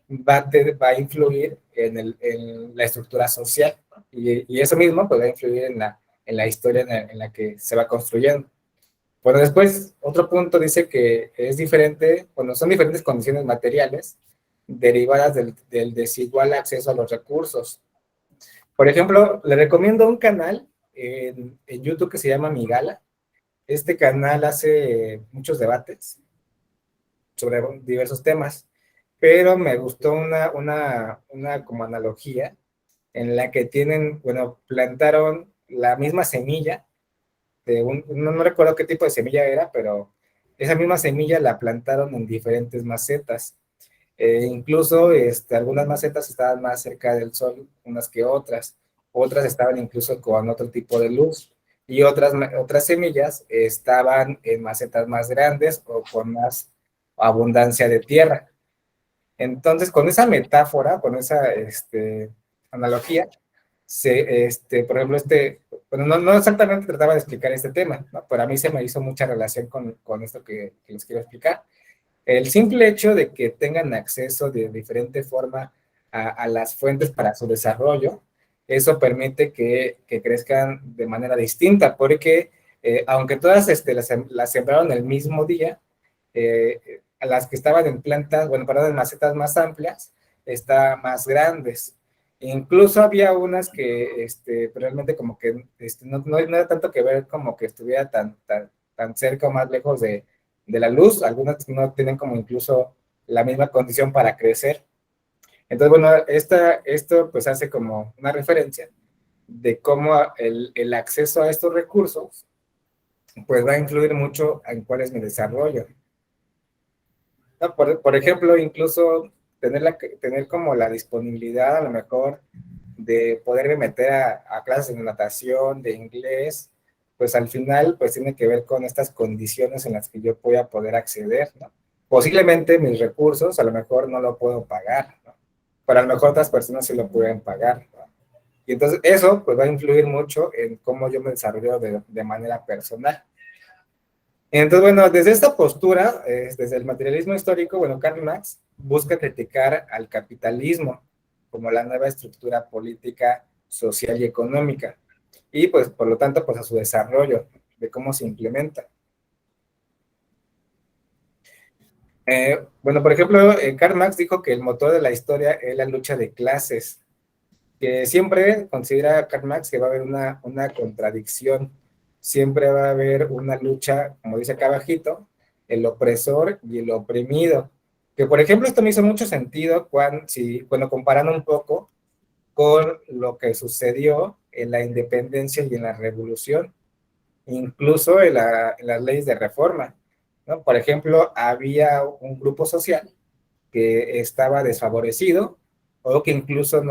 va a influir en la estructura social y eso mismo pues, va a influir en la historia en la que se va construyendo. Bueno, después, otro punto dice que es diferente, bueno, son diferentes condiciones materiales derivadas del desigual acceso a los recursos. Por ejemplo, le recomiendo un canal en YouTube que se llama Migala. Este canal hace muchos debates sobre diversos temas, pero me gustó una como analogía en la que tienen, bueno, plantaron la misma semilla no recuerdo qué tipo de semilla era, pero esa misma semilla la plantaron en diferentes macetas. Incluso algunas macetas estaban más cerca del sol unas que otras estaban incluso con otro tipo de luz y otras semillas estaban en macetas más grandes o con más abundancia de tierra. Entonces, con esa metáfora, con esa analogía, por ejemplo, bueno, no exactamente trataba de explicar este tema, ¿no? Pero a mí se me hizo mucha relación con esto que les quiero explicar. El simple hecho de que tengan acceso de diferente forma a las fuentes para su desarrollo, eso permite que crezcan de manera distinta, porque aunque todas las sembraron el mismo día, a las que estaban en plantas, bueno, perdón, en macetas más amplias, está más grandes. Incluso había unas que realmente como que no era tanto que ver como que estuviera tan cerca o más lejos de la luz, algunas no tienen como incluso la misma condición para crecer. Entonces, bueno, esto pues hace como una referencia de cómo el acceso a estos recursos pues va a influir mucho en cuál es mi desarrollo. No, por ejemplo, incluso tener como la disponibilidad a lo mejor de poderme meter a clases de natación, de inglés, pues al final pues tiene que ver con estas condiciones en las que yo voy a poder acceder, ¿no? Posiblemente mis recursos a lo mejor no lo puedo pagar, ¿no? Pero a lo mejor otras personas sí lo pueden pagar, ¿no? Y entonces eso pues va a influir mucho en cómo yo me desarrollo de manera personal. Entonces, bueno, desde esta postura, desde el materialismo histórico, bueno, Karl Marx busca criticar al capitalismo como la nueva estructura política, social y económica, y pues, por lo tanto, pues a su desarrollo, de cómo se implementa. Bueno, por ejemplo, Karl Marx dijo que el motor de la historia es la lucha de clases, que siempre considera Karl Marx que va a haber una contradicción, siempre va a haber una lucha, como dice acá abajito, el opresor y el oprimido. Que por ejemplo esto me hizo mucho sentido cuando comparan un poco con lo que sucedió en la independencia y en la revolución, incluso en las leyes de reforma, ¿no? Por ejemplo, había un grupo social que estaba desfavorecido o que incluso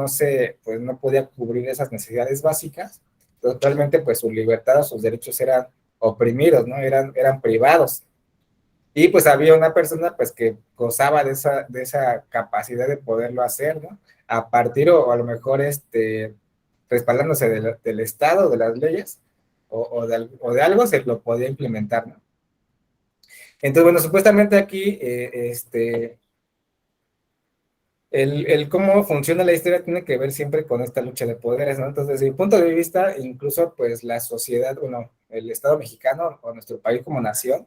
pues no podía cubrir esas necesidades básicas, totalmente pues su libertad o sus derechos eran oprimidos, ¿no? Eran privados. Y pues había una persona pues que gozaba de esa capacidad de poderlo hacer, ¿no? A partir o a lo mejor respaldándose del Estado, de las leyes, o de algo se lo podía implementar, ¿no? Entonces, bueno, supuestamente aquí, el cómo funciona la historia tiene que ver siempre con esta lucha de poderes, ¿no? Entonces, desde mi punto de vista, incluso pues la sociedad, bueno, el Estado mexicano o nuestro país como nación,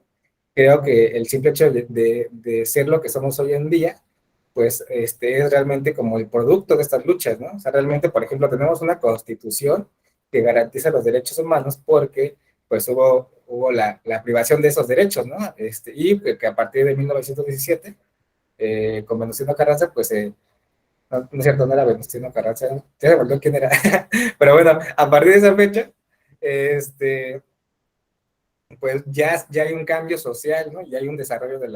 creo que el simple hecho de ser lo que somos hoy en día, pues es realmente como el producto de estas luchas, ¿no? O sea, realmente, por ejemplo, tenemos una constitución que garantiza los derechos humanos porque pues hubo la privación de esos derechos, ¿no? Y que a partir de 1917 con Venustiano Carranza, pues, no, no es cierto, no era Venustiano Carranza, ya se me olvidó quién era, pero bueno, a partir de esa fecha, este, pues ya hay un cambio social, ¿no? Ya hay un desarrollo de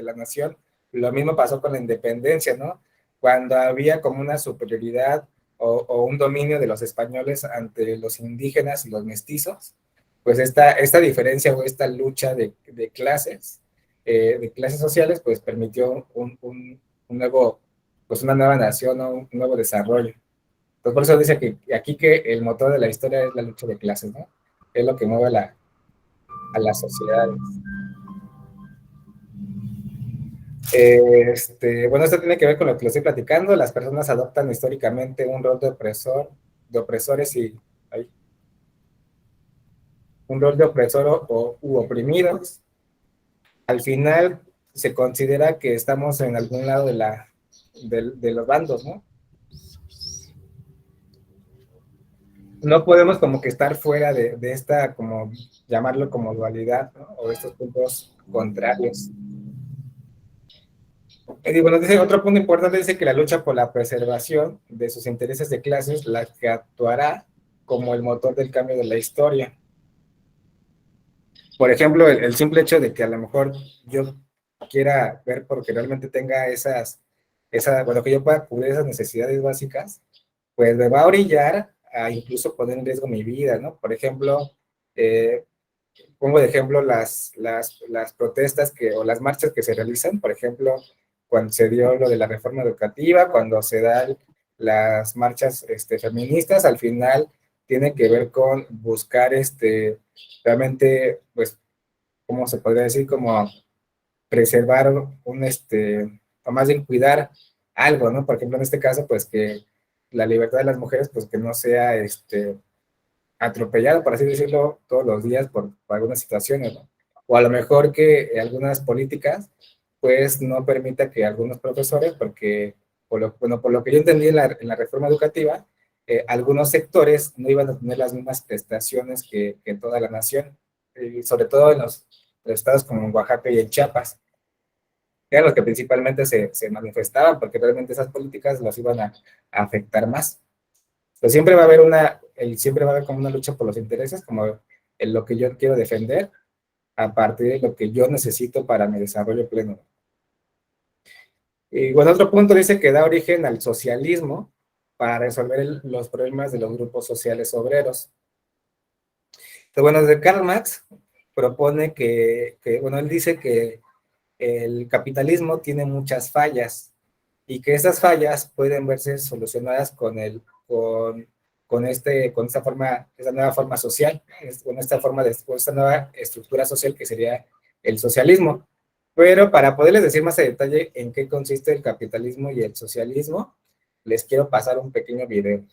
la nación. Lo mismo pasó con la independencia, ¿no? Cuando había como una superioridad o un dominio de los españoles ante los indígenas y los mestizos, pues esta diferencia o esta lucha de clases sociales, pues permitió un nuevo, pues una nueva nación, ¿no? Un nuevo desarrollo. Entonces, por eso dice que aquí que el motor de la historia es la lucha de clases, ¿no? Es lo que mueve a las sociedades. Bueno, esto tiene que ver con lo que lo estoy platicando. Las personas adoptan históricamente un rol de opresores y ay, un rol de opresor u oprimidos. Al final se considera que estamos en algún lado de los bandos, ¿no? No podemos como que estar fuera de esta, como llamarlo como dualidad, ¿no? O estos puntos contrarios. Y bueno, dice otro punto importante, dice que la lucha por la preservación de sus intereses de clases, la que actuará como el motor del cambio de la historia. Por ejemplo, el simple hecho de que a lo mejor yo quiera ver porque realmente tenga bueno, que yo pueda cubrir esas necesidades básicas, pues me va a orillar a incluso poner en riesgo mi vida, ¿no? Por ejemplo, eh, pongo de ejemplo las protestas o las marchas que se realizan, por ejemplo, cuando se dio lo de la reforma educativa, cuando se dan las marchas feministas, al final tiene que ver con buscar realmente, pues, ¿cómo se podría decir? Como preservar o más bien cuidar algo, ¿no? Por ejemplo, en este caso, pues que la libertad de las mujeres, pues que no sea atropellado, por así decirlo, todos los días por algunas situaciones, ¿no? O a lo mejor que algunas políticas, pues no permita que algunos profesores, porque, por lo que yo entendí en la reforma educativa, algunos sectores no iban a tener las mismas prestaciones que toda la nación, y sobre todo en los estados como en Oaxaca y en Chiapas, que eran los que principalmente se manifestaban, porque realmente esas políticas los iban a afectar más. Pues siempre va a haber como una lucha por los intereses, como en lo que yo quiero defender, a partir de lo que yo necesito para mi desarrollo pleno. Y bueno, otro punto dice que da origen al socialismo para resolver los problemas de los grupos sociales obreros. Entonces, bueno, desde Karl Marx propone bueno, él dice que el capitalismo tiene muchas fallas y que esas fallas pueden verse solucionadas con esta nueva forma social, con esta nueva estructura social que sería el socialismo. Pero para poderles decir más a detalle en qué consiste el capitalismo y el socialismo, les quiero pasar un pequeño video.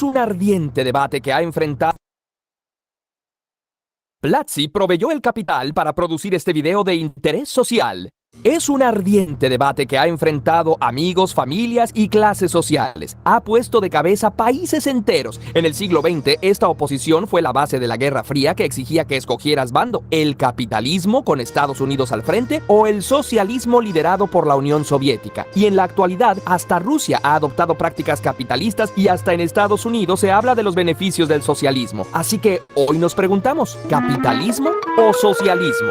Es un ardiente debate que ha enfrentado. Platzi proveyó el capital para producir este video de interés social. Es un ardiente debate que ha enfrentado amigos, familias y clases sociales. Ha puesto de cabeza países enteros. En el siglo XX, esta oposición fue la base de la Guerra Fría que exigía que escogieras bando: el capitalismo con Estados Unidos al frente o el socialismo liderado por la Unión Soviética. Y en la actualidad, hasta Rusia ha adoptado prácticas capitalistas y hasta en Estados Unidos se habla de los beneficios del socialismo. Así que hoy nos preguntamos, ¿capitalismo o socialismo?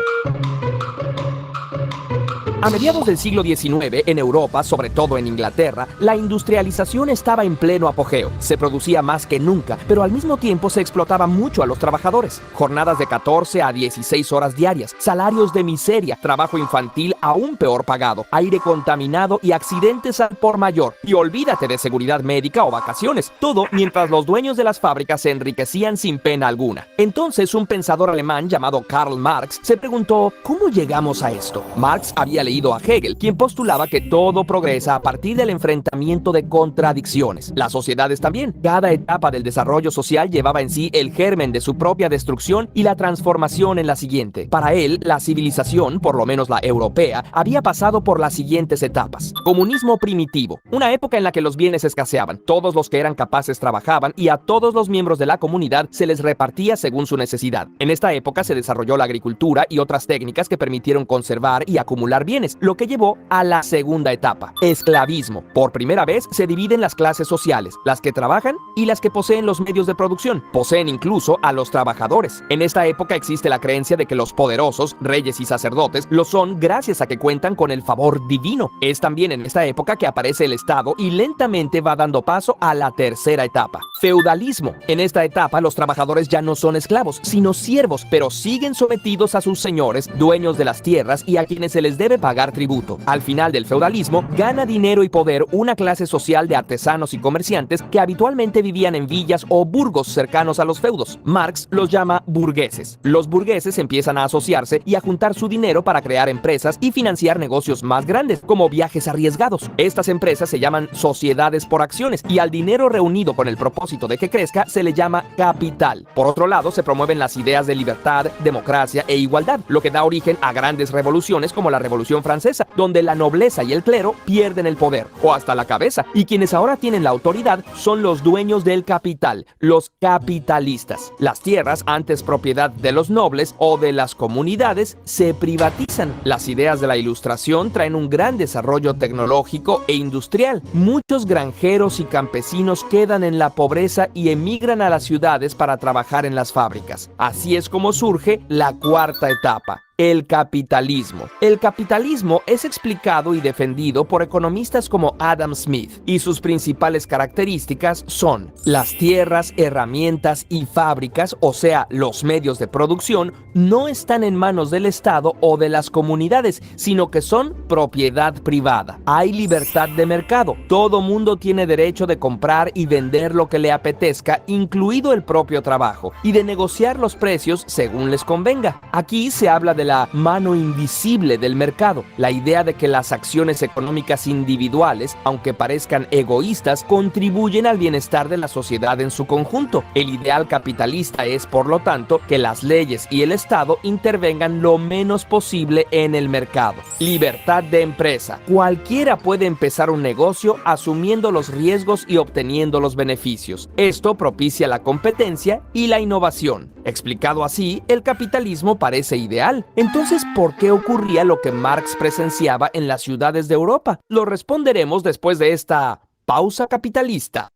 A mediados del siglo XIX, en Europa, sobre todo en Inglaterra, la industrialización estaba en pleno apogeo. Se producía más que nunca, pero al mismo tiempo se explotaba mucho a los trabajadores. Jornadas de 14 a 16 horas diarias, salarios de miseria, trabajo infantil aún peor pagado, aire contaminado y accidentes al por mayor. Y olvídate de seguridad médica o vacaciones. Todo mientras los dueños de las fábricas se enriquecían sin pena alguna. Entonces, un pensador alemán llamado Karl Marx se preguntó, ¿cómo llegamos a esto? Marx había leído a Hegel, quien postulaba que todo progresa a partir del enfrentamiento de contradicciones. Las sociedades también. Cada etapa del desarrollo social llevaba en sí el germen de su propia destrucción y la transformación en la siguiente. Para él, la civilización, por lo menos la europea, había pasado por las siguientes etapas. Comunismo primitivo, una época en la que los bienes escaseaban. Todos los que eran capaces trabajaban y a todos los miembros de la comunidad se les repartía según su necesidad. En esta época se desarrolló la agricultura y otras técnicas que permitieron conservar y acumular bienes, lo que llevó a la segunda etapa, esclavismo. Por primera vez se dividen las clases sociales, las que trabajan y las que poseen los medios de producción. Poseen incluso a los trabajadores. En esta época existe la creencia de que los poderosos, reyes y sacerdotes, lo son gracias a que cuentan con el favor divino. Es también en esta época que aparece el Estado y lentamente va dando paso a la tercera etapa, feudalismo. En esta etapa los trabajadores ya no son esclavos, sino siervos, pero siguen sometidos a sus señores, dueños de las tierras y a quienes se les debe pagar tributo. Al final del feudalismo, gana dinero y poder una clase social de artesanos y comerciantes que habitualmente vivían en villas o burgos cercanos a los feudos. Marx los llama burgueses. Los burgueses empiezan a asociarse y a juntar su dinero para crear empresas y financiar negocios más grandes, como viajes arriesgados. Estas empresas se llaman sociedades por acciones y al dinero reunido con el propósito de que crezca se le llama capital. Por otro lado, se promueven las ideas de libertad, democracia e igualdad, lo que da origen a grandes revoluciones como la Revolución Francesa, donde la nobleza y el clero pierden el poder, o hasta la cabeza, y quienes ahora tienen la autoridad son los dueños del capital, los capitalistas. Las tierras, antes propiedad de los nobles o de las comunidades, se privatizan. Las ideas de la Ilustración traen un gran desarrollo tecnológico e industrial. Muchos granjeros y campesinos quedan en la pobreza y emigran a las ciudades para trabajar en las fábricas. Así es como surge la cuarta etapa, el capitalismo. El capitalismo es explicado y defendido por economistas como Adam Smith, y sus principales características son: las tierras, herramientas y fábricas, o sea, los medios de producción, no están en manos del Estado o de las comunidades, sino que son propiedad privada. Hay libertad de mercado. Todo mundo tiene derecho de comprar y vender lo que le apetezca, incluido el propio trabajo, y de negociar los precios según les convenga. Aquí se habla de la mano invisible del mercado, la idea de que las acciones económicas individuales, aunque parezcan egoístas, contribuyen al bienestar de la sociedad en su conjunto. El ideal capitalista es, por lo tanto, que las leyes y el Estado intervengan lo menos posible en el mercado. Libertad de empresa. Cualquiera puede empezar un negocio asumiendo los riesgos y obteniendo los beneficios. Esto propicia la competencia y la innovación. Explicado así, el capitalismo parece ideal. Entonces, ¿por qué ocurría lo que Marx presenciaba en las ciudades de Europa? Lo responderemos después de esta pausa capitalista.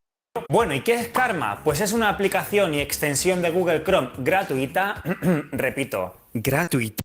Bueno, ¿y qué es Karma? Pues es una aplicación y extensión de Google Chrome gratuita, repito, gratuita.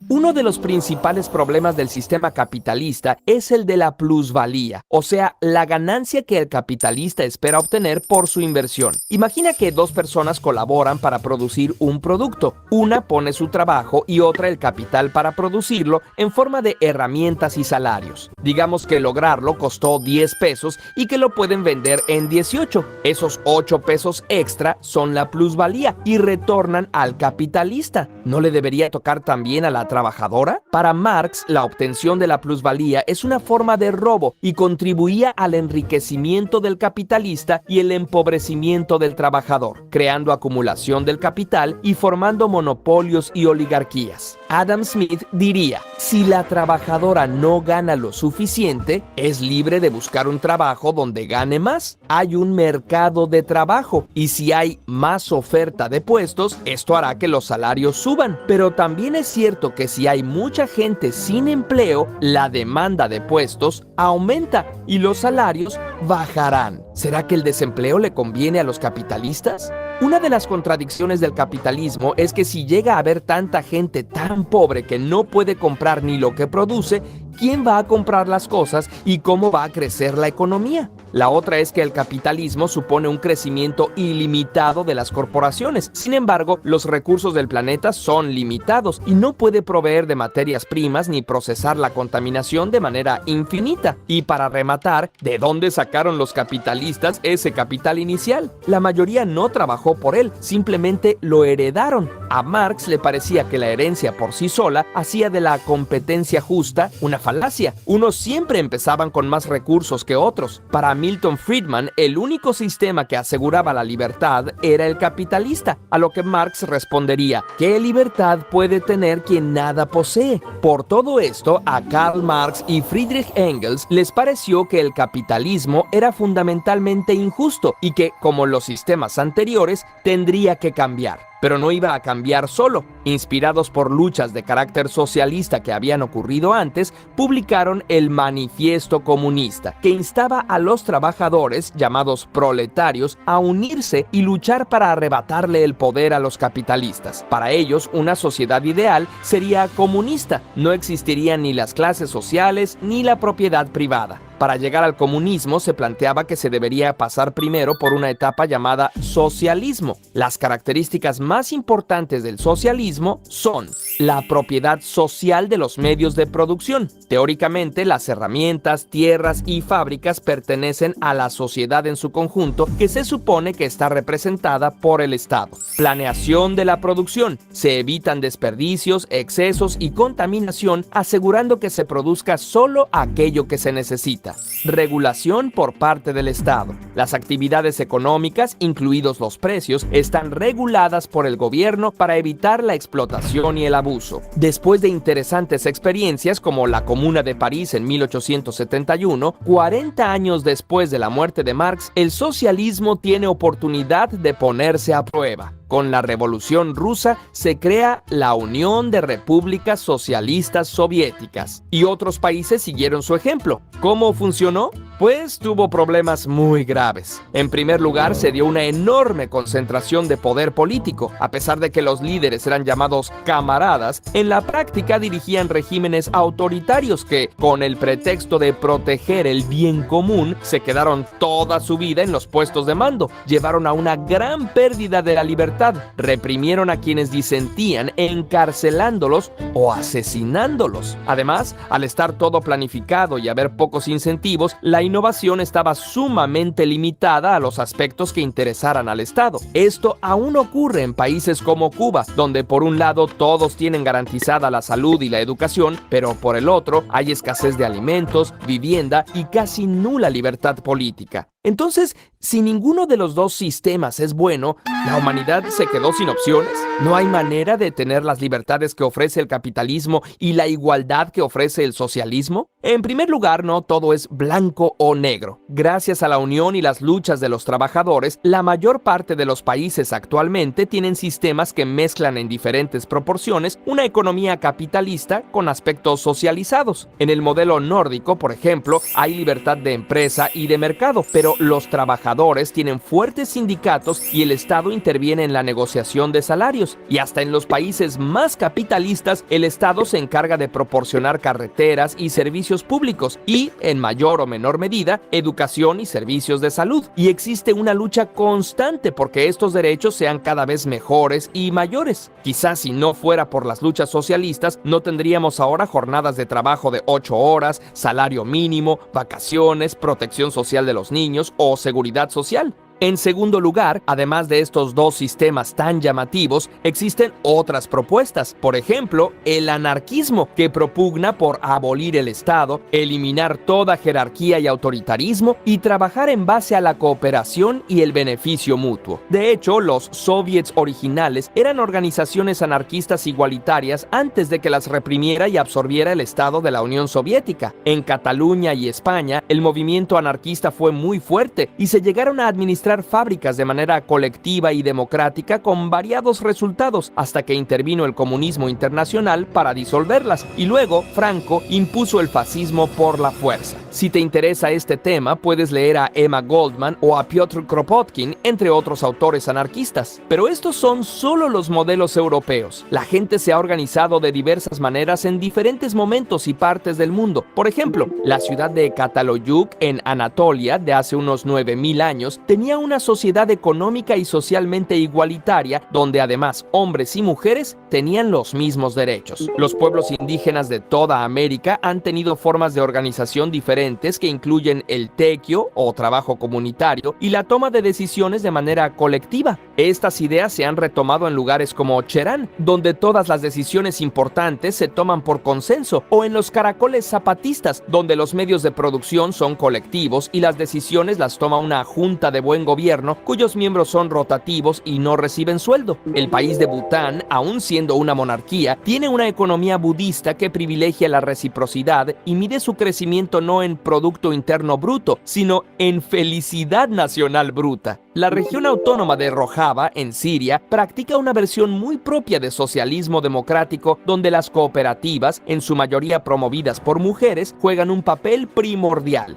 Uno de los principales problemas del sistema capitalista es el de la plusvalía, o sea, la ganancia que el capitalista espera obtener por su inversión. Imagina que dos personas colaboran para producir un producto. Una pone su trabajo y otra el capital para producirlo en forma de herramientas y salarios. Digamos que lograrlo costó 10 pesos y que lo pueden vender en 18. Esos 8 pesos extra son la plusvalía y retornan al capitalista. ¿No le debería tocar también a la la trabajadora? Para Marx, la obtención de la plusvalía es una forma de robo y contribuía al enriquecimiento del capitalista y el empobrecimiento del trabajador, creando acumulación del capital y formando monopolios y oligarquías. Adam Smith diría: si la trabajadora no gana lo suficiente, es libre de buscar un trabajo donde gane más. Hay un mercado de trabajo y si hay más oferta de puestos, esto hará que los salarios suban. Pero también es cierto que si hay mucha gente sin empleo, la demanda de puestos aumenta y los salarios bajarán. ¿Será que el desempleo le conviene a los capitalistas? Una de las contradicciones del capitalismo es que si llega a haber tanta gente tan pobre que no puede comprar ni lo que produce, ¿quién va a comprar las cosas y cómo va a crecer la economía? La otra es que el capitalismo supone un crecimiento ilimitado de las corporaciones. Sin embargo, los recursos del planeta son limitados y no puede proveer de materias primas ni procesar la contaminación de manera infinita. Y para rematar, ¿de dónde sacaron los capitalistas ese capital inicial? La mayoría no trabajó por él, simplemente lo heredaron. A Marx le parecía que la herencia por sí sola hacía de la competencia justa una falacia. Unos siempre empezaban con más recursos que otros. Para Milton Friedman, el único sistema que aseguraba la libertad era el capitalista, a lo que Marx respondería: ¿qué libertad puede tener quien nada posee? Por todo esto, a Karl Marx y Friedrich Engels les pareció que el capitalismo era fundamentalmente injusto y que, como los sistemas anteriores, tendría que cambiar. Pero no iba a cambiar solo. Inspirados por luchas de carácter socialista que habían ocurrido antes, publicaron el Manifiesto Comunista, que instaba a los trabajadores, llamados proletarios, a unirse y luchar para arrebatarle el poder a los capitalistas. Para ellos, una sociedad ideal sería comunista. No existirían ni las clases sociales ni la propiedad privada. Para llegar al comunismo se planteaba que se debería pasar primero por una etapa llamada socialismo. Las características más importantes del socialismo son la propiedad social de los medios de producción. Teóricamente, las herramientas, tierras y fábricas pertenecen a la sociedad en su conjunto, que se supone que está representada por el Estado. Planeación de la producción. Se evitan desperdicios, excesos y contaminación, asegurando que se produzca solo aquello que se necesita. Regulación por parte del Estado. Las actividades económicas, incluidos los precios, están reguladas por el gobierno para evitar la explotación y el abuso. Después de interesantes experiencias como la Comuna de París en 1871, 40 años después de la muerte de Marx, el socialismo tiene oportunidad de ponerse a prueba. Con la Revolución Rusa se crea la Unión de Repúblicas Socialistas Soviéticas y otros países siguieron su ejemplo. ¿Cómo funcionó? Pues tuvo problemas muy graves. En primer lugar, se dio una enorme concentración de poder político. A pesar de que los líderes eran llamados camaradas, en la práctica dirigían regímenes autoritarios que, con el pretexto de proteger el bien común, se quedaron toda su vida en los puestos de mando. Llevaron a una gran pérdida de la libertad. Reprimieron a quienes disentían, encarcelándolos o asesinándolos. Además, al estar todo planificado y haber pocos incentivos, la innovación estaba sumamente limitada a los aspectos que interesaran al Estado. Esto aún ocurre en países como Cuba, donde por un lado todos tienen garantizada la salud y la educación, pero por el otro hay escasez de alimentos, vivienda y casi nula libertad política. Entonces, si ninguno de los dos sistemas es bueno, ¿la humanidad se quedó sin opciones? ¿No hay manera de tener las libertades que ofrece el capitalismo y la igualdad que ofrece el socialismo? En primer lugar, no todo es blanco o negro. Gracias a la unión y las luchas de los trabajadores, la mayor parte de los países actualmente tienen sistemas que mezclan en diferentes proporciones una economía capitalista con aspectos socializados. En el modelo nórdico, por ejemplo, hay libertad de empresa y de mercado, pero los trabajadores tienen fuertes sindicatos y el Estado interviene en la negociación de salarios. Y hasta en los países más capitalistas, el Estado se encarga de proporcionar carreteras y servicios públicos y, en mayor o menor medida, educación y servicios de salud. Y existe una lucha constante porque estos derechos sean cada vez mejores y mayores. Quizás si no fuera por las luchas socialistas, no tendríamos ahora jornadas de trabajo de 8 horas, salario mínimo, vacaciones, protección social de los niños o seguridad social. En segundo lugar, además de estos dos sistemas tan llamativos, existen otras propuestas. Por ejemplo, el anarquismo, que propugna por abolir el Estado, eliminar toda jerarquía y autoritarismo y trabajar en base a la cooperación y el beneficio mutuo. De hecho, los soviets originales eran organizaciones anarquistas igualitarias antes de que las reprimiera y absorbiera el Estado de la Unión Soviética. En Cataluña y España, el movimiento anarquista fue muy fuerte y se llegaron a administrar fábricas de manera colectiva y democrática con variados resultados hasta que intervino el comunismo internacional para disolverlas y luego Franco impuso el fascismo por la fuerza. Si te interesa este tema, puedes leer a Emma Goldman o a Piotr Kropotkin, entre otros autores anarquistas. Pero estos son solo los modelos europeos. La gente se ha organizado de diversas maneras en diferentes momentos y partes del mundo. Por ejemplo, la ciudad de Cataloyuk, en Anatolia, de hace unos 9000 años, tenía una sociedad económica y socialmente igualitaria, donde además hombres y mujeres tenían los mismos derechos. Los pueblos indígenas de toda América han tenido formas de organización diferentes que incluyen el tequio o trabajo comunitario y la toma de decisiones de manera colectiva. Estas ideas se han retomado en lugares como Cherán, donde todas las decisiones importantes se toman por consenso, o en los caracoles zapatistas, donde los medios de producción son colectivos y las decisiones las toma una junta de buen gobierno cuyos miembros son rotativos y no reciben sueldo. El país de Bután, aun siendo una monarquía, tiene una economía budista que privilegia la reciprocidad y mide su crecimiento no en Producto Interno Bruto, sino en felicidad nacional bruta. La región autónoma de Rojava, en Siria, practica una versión muy propia de socialismo democrático, donde las cooperativas, en su mayoría promovidas por mujeres, juegan un papel primordial.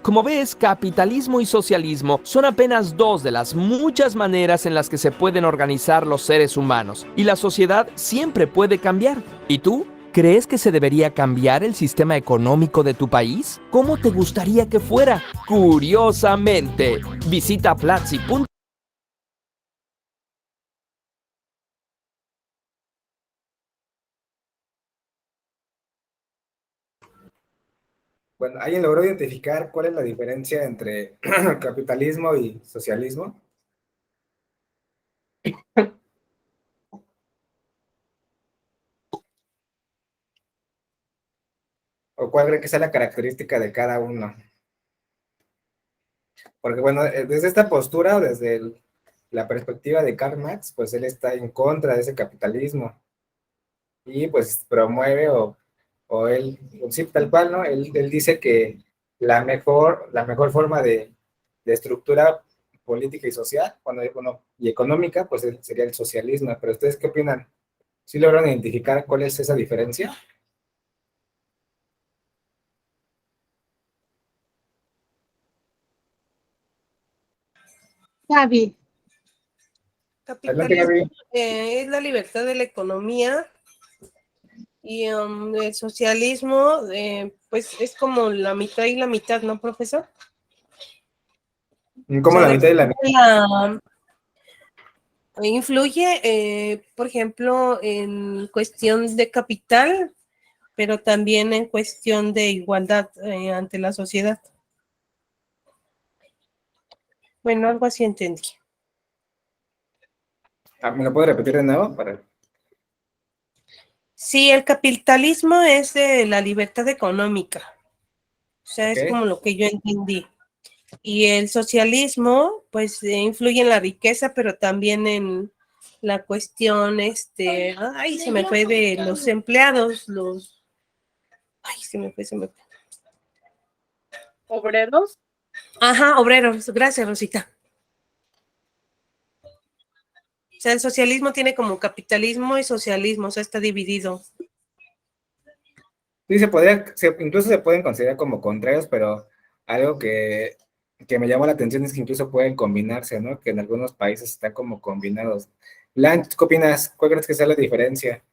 Como ves, capitalismo y socialismo son apenas dos de las muchas maneras en las que se pueden organizar los seres humanos, y la sociedad siempre puede cambiar. ¿Y tú? ¿Crees que se debería cambiar el sistema económico de tu país? ¿Cómo te gustaría que fuera? Curiosamente, visita Platzi.com. Bueno, ¿alguien logró identificar cuál es la diferencia entre capitalismo y socialismo? ¿O cuál cree que sea la característica de cada uno? Porque bueno, desde esta postura, desde la perspectiva de Karl Marx, pues él está en contra de ese capitalismo y pues promueve o él, sí, tal cual, ¿no? Él dice que la mejor forma de estructura política y social, bueno, y económica, pues sería el socialismo. Pero ¿ustedes qué opinan? ¿Sí logran identificar cuál es esa diferencia? Gaby, Adelante, Capitalismo Gaby. es la libertad de la economía y el socialismo, pues es como la mitad y la mitad, ¿no, profesor? ¿Cómo O sea, la mitad de la mitad? influye, por ejemplo, en cuestión de capital, pero también en cuestión de igualdad ante la sociedad. Bueno, algo así entendí. ¿Me lo puede repetir de nuevo? Sí, el capitalismo es de la libertad económica. O sea, es Ok. como lo que yo entendí. Y el socialismo, pues, influye en la riqueza, pero también en la cuestión, ay, se me fue de los empleados, ay, se me fue. ¿Obreros? Ajá, obreros, gracias, Rosita. O sea, el socialismo tiene como capitalismo y socialismo, o sea, está dividido. Sí, incluso se pueden considerar como contrarios, pero algo que me llamó la atención es que incluso pueden combinarse, ¿no? Que en algunos países están como combinados. Blanche, ¿qué opinas? ¿Cuál crees que sea la diferencia?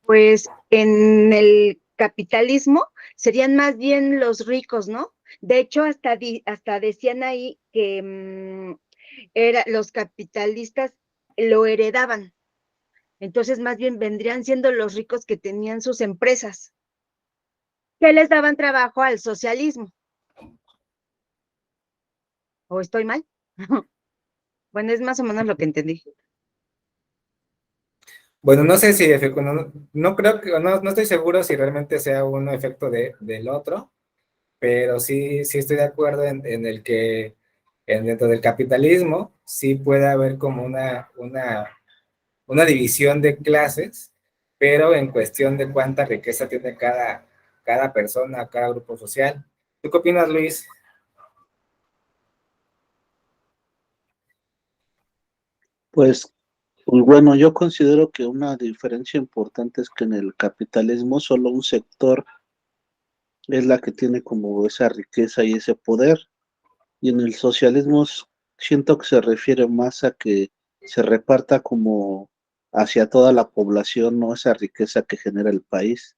Pues en el capitalismo serían más bien los ricos, ¿no? De hecho, hasta decían ahí que los capitalistas lo heredaban. Entonces, más bien vendrían siendo los ricos que tenían sus empresas, que les daban trabajo al socialismo. ¿O estoy mal? Bueno, es más o menos lo que entendí. Bueno, no sé si, no creo que, no estoy seguro si realmente sea un efecto del otro, pero sí estoy de acuerdo en el que dentro del capitalismo sí puede haber como una división de clases, pero en cuestión de cuánta riqueza tiene cada persona, cada grupo social. ¿Tú qué opinas, Luis? Pues, pues bueno, yo considero que una diferencia importante es que en el capitalismo solo un sector es la que tiene como esa riqueza y ese poder, y en el socialismo siento que se refiere más a que se reparta como hacia toda la población, ¿no? Esa riqueza que genera el país.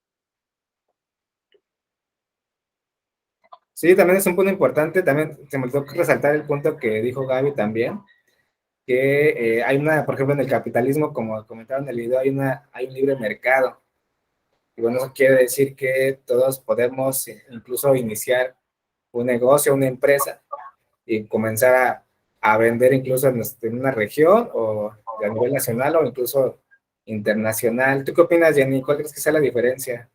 Sí, también es un punto importante, también se me olvidó resaltar el punto que dijo Gaby también, que hay por ejemplo, en el capitalismo, como comentaron en el video, hay un libre mercado. Y bueno, eso quiere decir que todos podemos incluso iniciar un negocio, una empresa, y comenzar a vender incluso en una región o a nivel nacional o incluso internacional. ¿Tú qué opinas, Jenny? ¿Cuál crees que sea la diferencia?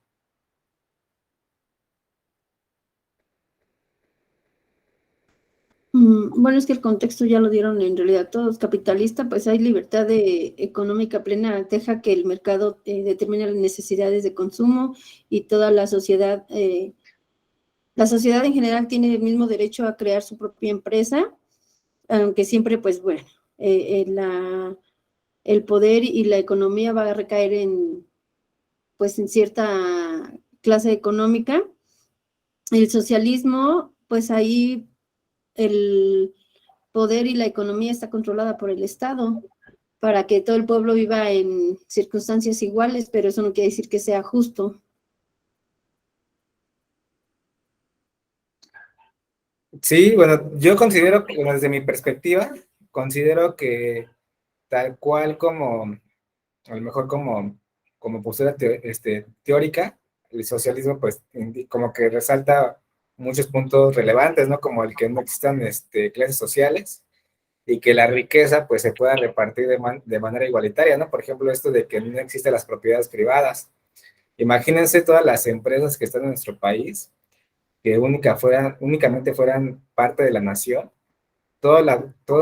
Bueno, es que el contexto ya lo dieron en realidad todos. Capitalista, pues hay libertad económica plena, deja que el mercado determine las necesidades de consumo y toda la sociedad en general tiene el mismo derecho a crear su propia empresa, aunque siempre, pues bueno, el poder y la economía va a recaer pues en cierta clase económica. El socialismo, pues ahí el poder y la economía está controlada por el Estado para que todo el pueblo viva en circunstancias iguales, pero eso no quiere decir que sea justo. Sí, bueno, yo considero, bueno, desde mi perspectiva, considero que tal cual como, a lo mejor como postura teórica, el socialismo pues como que resalta muchos puntos relevantes, ¿no? Como el que no existan clases sociales y que la riqueza pues se pueda repartir de manera igualitaria, ¿no? Por ejemplo, esto de que no existen las propiedades privadas. Imagínense todas las empresas que están en nuestro país, que únicamente fueran parte de la nación, todo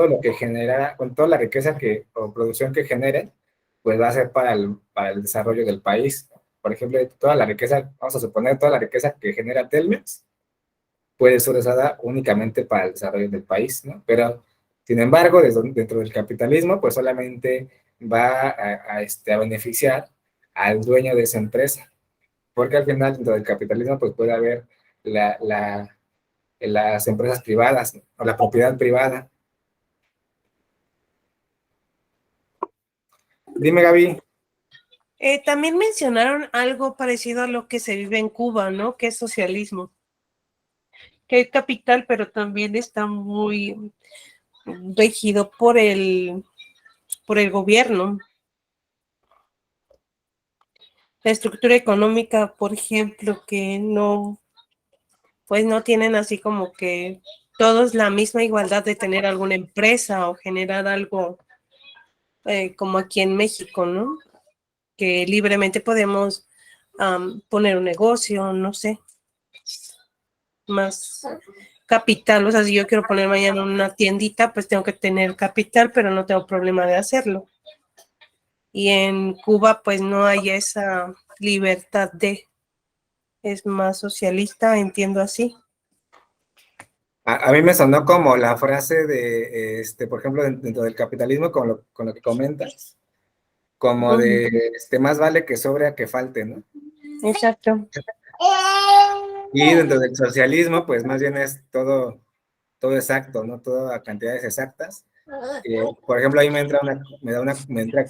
lo que genera, con toda la riqueza o producción que generen, pues va a ser para el desarrollo del país. Por ejemplo, toda la riqueza, vamos a suponer, toda la riqueza que genera Telmex puede ser usada únicamente para el desarrollo del país, ¿no? Pero, sin embargo, dentro del capitalismo, pues solamente va a beneficiar al dueño de esa empresa, porque al final, dentro del capitalismo, pues puede haber las empresas privadas, ¿no? O la propiedad privada. Dime, Gaby. También mencionaron algo parecido a lo que se vive en Cuba, ¿no? Que es socialismo. Que es capital, pero también está muy regido por el gobierno. La estructura económica, por ejemplo, que pues no tienen así como que todos la misma igualdad de tener alguna empresa o generar algo como aquí en México, ¿no? Que libremente podemos poner un negocio, no sé, más capital. O sea, si yo quiero poner mañana una tiendita, pues tengo que tener capital, pero no tengo problema de hacerlo. Y en Cuba, pues no hay esa libertad es más socialista, entiendo así. A mí me sonó como la frase por ejemplo, dentro del capitalismo, con lo que comentas, como de más vale que sobre a que falte, ¿no? Exacto. Y dentro del socialismo, pues más bien es todo exacto, ¿no? Todo a cantidades exactas. Por ejemplo, ahí me entra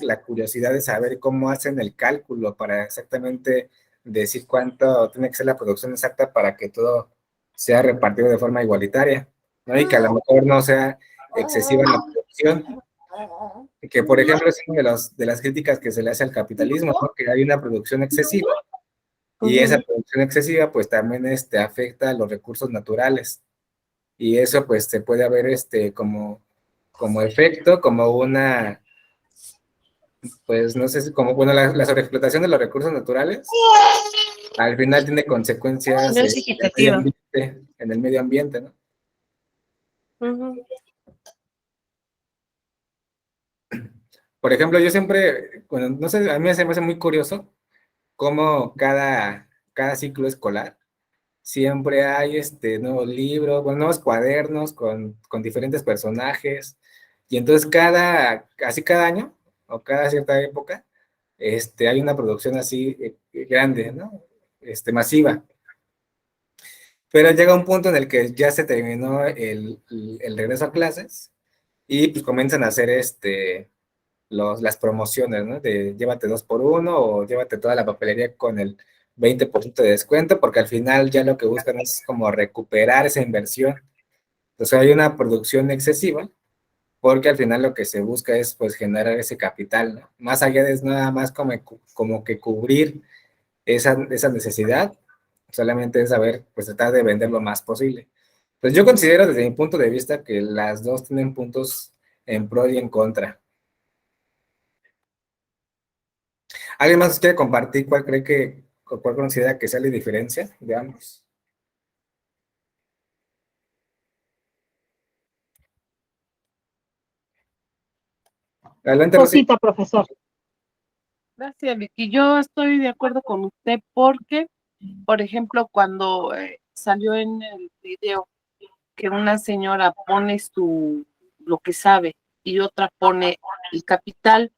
la curiosidad de saber cómo hacen el cálculo para exactamente decir cuánto tiene que ser la producción exacta para que todo sea repartido de forma igualitaria, ¿no? Y que a lo mejor no sea excesiva la producción. Que, por ejemplo, es una de las críticas que se le hace al capitalismo, ¿no? Que hay una producción excesiva y esa producción excesiva pues también afecta a los recursos naturales. y eso pues se puede ver como efecto, como una, pues no sé si como, bueno, la sobreexplotación de los recursos naturales, al final tiene consecuencias No es equitativa. en el medio ambiente, ¿no? Ujú. Por ejemplo, yo siempre, bueno, no sé, a mí se me hace muy curioso cómo cada ciclo escolar siempre hay nuevos libros, bueno, nuevos cuadernos con diferentes personajes, y entonces casi cada año, o cada cierta época, hay una producción así grande, ¿no? Masiva. Pero llega un punto en el que ya se terminó el regreso a clases, y pues comienzan a hacer las promociones, ¿no? De llévate 2x1 o llévate toda la papelería con el 20% de descuento, porque al final ya lo que buscan es como recuperar esa inversión. Entonces hay una producción excesiva, porque al final lo que se busca es pues generar ese capital, ¿no? Más allá de nada más como que cubrir esa necesidad, solamente es saber, pues tratar de vender lo más posible. Pues yo considero desde mi punto de vista que las dos tienen puntos en pro y en contra. ¿Alguien más quiere compartir cuál considera que sea la diferencia de ambos? Adelante, Rosy. Cosita, profesor. Gracias, Vicky. Yo estoy de acuerdo con usted porque, por ejemplo, cuando salió en el video que una señora pone lo que sabe y otra pone el capital,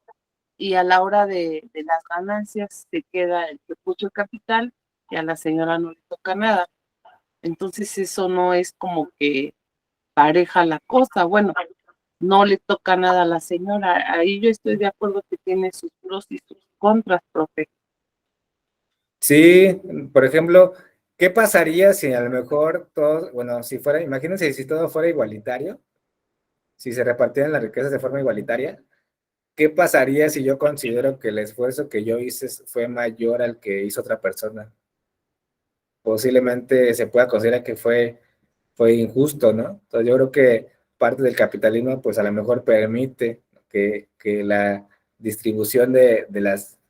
y a la hora de las ganancias se queda el que puso el capital y a la señora no le toca nada. Entonces eso no es como que pareja la cosa. Bueno, no le toca nada a la señora. Ahí yo estoy de acuerdo que tiene sus pros y sus contras, profe. Sí, por ejemplo, ¿qué pasaría si a lo mejor todos, bueno, si fuera, imagínense si todo fuera igualitario, si se repartieran las riquezas de forma igualitaria? ¿Qué pasaría si yo considero que el esfuerzo que yo hice fue mayor al que hizo otra persona? Posiblemente se pueda considerar que fue injusto, ¿no? Entonces yo creo que parte del capitalismo, pues a lo mejor permite que la distribución de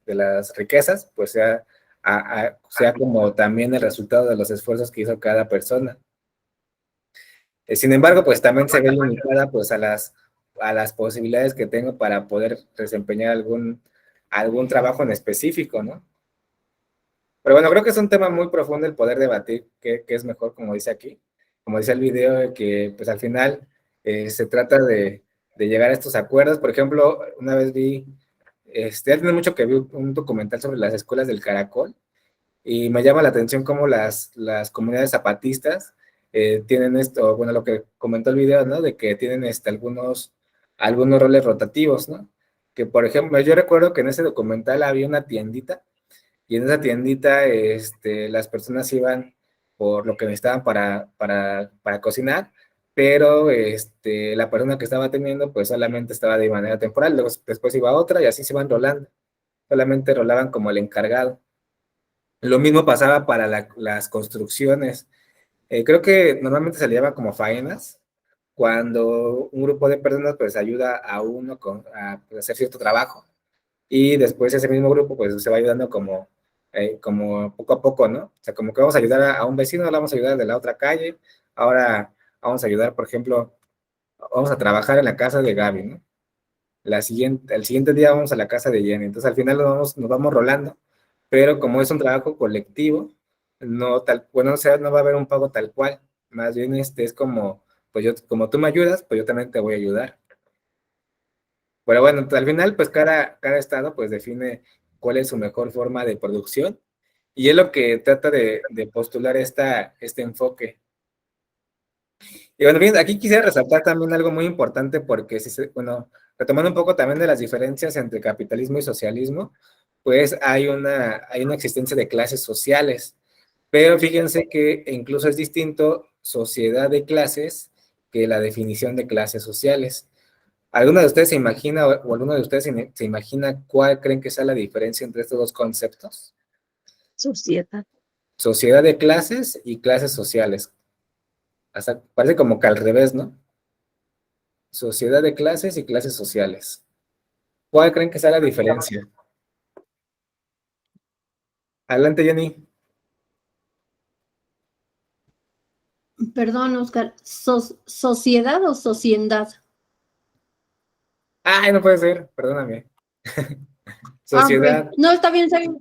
las riquezas, pues sea como también el resultado de los esfuerzos que hizo cada persona. Sin embargo, pues también se ve limitada pues a las posibilidades que tengo para poder desempeñar algún trabajo en específico, ¿no? Pero bueno, creo que es un tema muy profundo el poder debatir qué es mejor, como dice aquí, como dice el video, que pues al final se trata de llegar a estos acuerdos. Por ejemplo, una vez ya tiene mucho que vi un documental sobre las escuelas del Caracol, y me llama la atención cómo las comunidades zapatistas tienen esto, bueno, lo que comentó el video, ¿no? De que tienen algunos roles rotativos, ¿no? Que por ejemplo, yo recuerdo que en ese documental había una tiendita, y en esa tiendita las personas iban por lo que necesitaban para cocinar, pero la persona que estaba atendiendo pues solamente estaba de manera temporal, luego después iba otra y así se iban rolando, solamente rolaban como el encargado. Lo mismo pasaba para las construcciones. Creo que normalmente se le llama como faenas, cuando un grupo de personas pues ayuda a uno a pues, hacer cierto trabajo, y después ese mismo grupo pues se va ayudando como poco a poco, ¿no? O sea, como que vamos a ayudar a un vecino, ahora vamos a ayudar de la otra calle, ahora vamos a ayudar, por ejemplo, vamos a trabajar en la casa de Gaby, ¿no? El siguiente día vamos a la casa de Jenny. Entonces al final nos vamos rolando, pero como es un trabajo colectivo, bueno, o sea, no va a haber un pago tal cual, más bien es como, pues como tú me ayudas, pues yo también te voy a ayudar. Pero bueno, al final, pues cada estado pues define cuál es su mejor forma de producción, y es lo que trata de postular este enfoque. Y bueno, bien, aquí quisiera resaltar también algo muy importante, porque bueno, retomando un poco también de las diferencias entre capitalismo y socialismo, pues hay una existencia de clases sociales, pero fíjense que incluso es distinto sociedad de clases que la definición de clases sociales. ¿Alguno de ustedes se imagina, o alguno de ustedes se imagina cuál creen que sea la diferencia entre estos dos conceptos? Sociedad. Sociedad de clases y clases sociales. Hasta parece como que al revés, ¿no? Sociedad de clases y clases sociales. ¿Cuál creen que sea la diferencia? Adelante, Jenny. Perdón, Oscar, ¿sociedad o sociedad? Ay, no puede ser, perdóname. Ah, ok. Sociedad, No, está bien, está bien.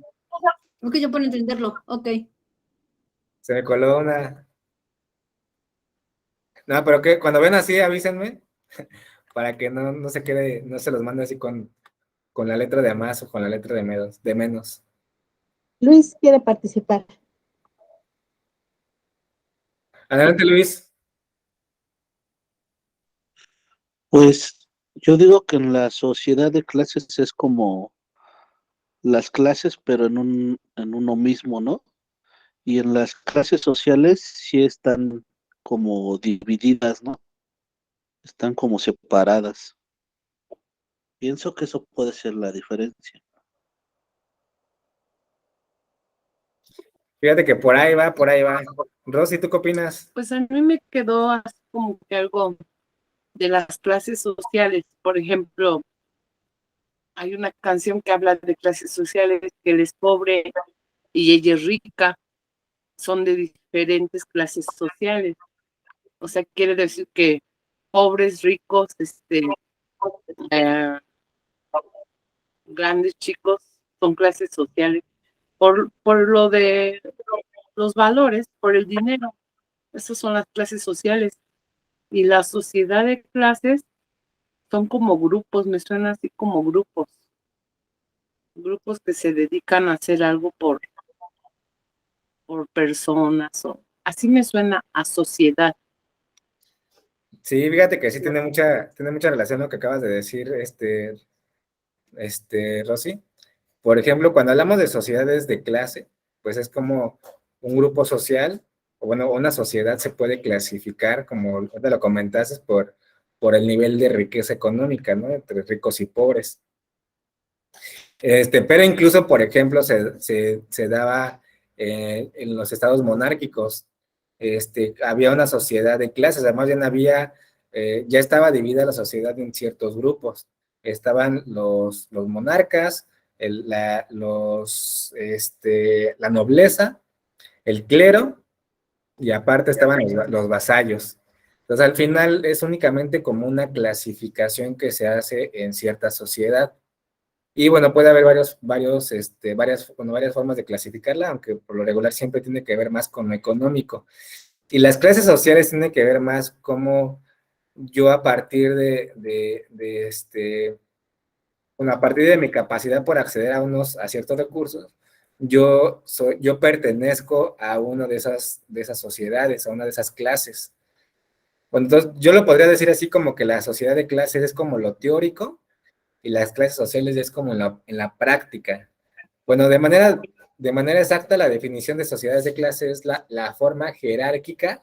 Ok, yo puedo entenderlo. Ok. se me coló una. No, pero que cuando ven así, avísenme para que no se quede, no se los mande así con la letra de a más o con la letra de menos. Luis quiere participar. Adelante, Luis. Pues yo digo que en la sociedad de clases es como las clases, pero en uno mismo, ¿no? Y en las clases sociales sí están como divididas, ¿no? Están como separadas. Pienso que eso puede ser la diferencia. Fíjate que por ahí va, por ahí va. Rosy, ¿tú qué opinas? Pues a mí me quedó así como que algo de las clases sociales. Por ejemplo, hay una canción que habla de clases sociales, que él es pobre y ella es rica, son de diferentes clases sociales. O sea, quiere decir que pobres, ricos, eh, grandes, chicos, son clases sociales por lo de los valores, por el dinero. Esas son las clases sociales. Y la sociedad de clases son como grupos, me suena así como grupos que se dedican a hacer algo por personas, o así me suena a sociedad. Sí, fíjate que sí tiene mucha relación lo que acabas de decir, Rosy. Por ejemplo, cuando hablamos de sociedades de clase, pues es como un grupo social, o bueno, una sociedad se puede clasificar, como ahorita lo comentaste, por el nivel de riqueza económica, ¿no? Entre ricos y pobres. Pero incluso, por ejemplo, se daba en los estados monárquicos, había una sociedad de clases, además bien había, ya estaba dividida la sociedad en ciertos grupos. Estaban los monarcas, la nobleza, el clero, y aparte estaban los vasallos. Entonces, al final es únicamente como una clasificación que se hace en cierta sociedad. Y bueno, puede haber varias formas de clasificarla, aunque por lo regular siempre tiene que ver más con lo económico. Y las clases sociales tienen que ver más como yo a partir bueno, a partir de mi capacidad por acceder a ciertos recursos, yo pertenezco a una de esas sociedades, a una de esas clases. Bueno, entonces, yo lo podría decir así como que la sociedad de clases es como lo teórico y las clases sociales es como en la práctica. Bueno, de manera exacta, la definición de sociedades de clase es la forma jerárquica,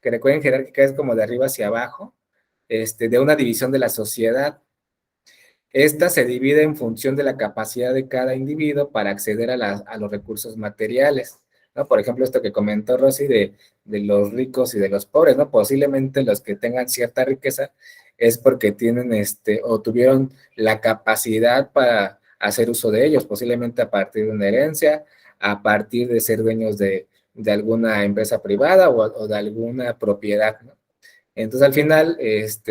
que recuerden, jerárquica es como de arriba hacia abajo, de una división de la sociedad. Esta se divide en función de la capacidad de cada individuo para acceder a los recursos materiales, ¿no? Por ejemplo, esto que comentó Rosy de los ricos y de los pobres, ¿no? Posiblemente los que tengan cierta riqueza es porque tienen o tuvieron la capacidad para hacer uso de ellos, posiblemente a partir de una herencia, a partir de ser dueños de alguna empresa privada o de alguna propiedad, ¿no? Entonces, al final,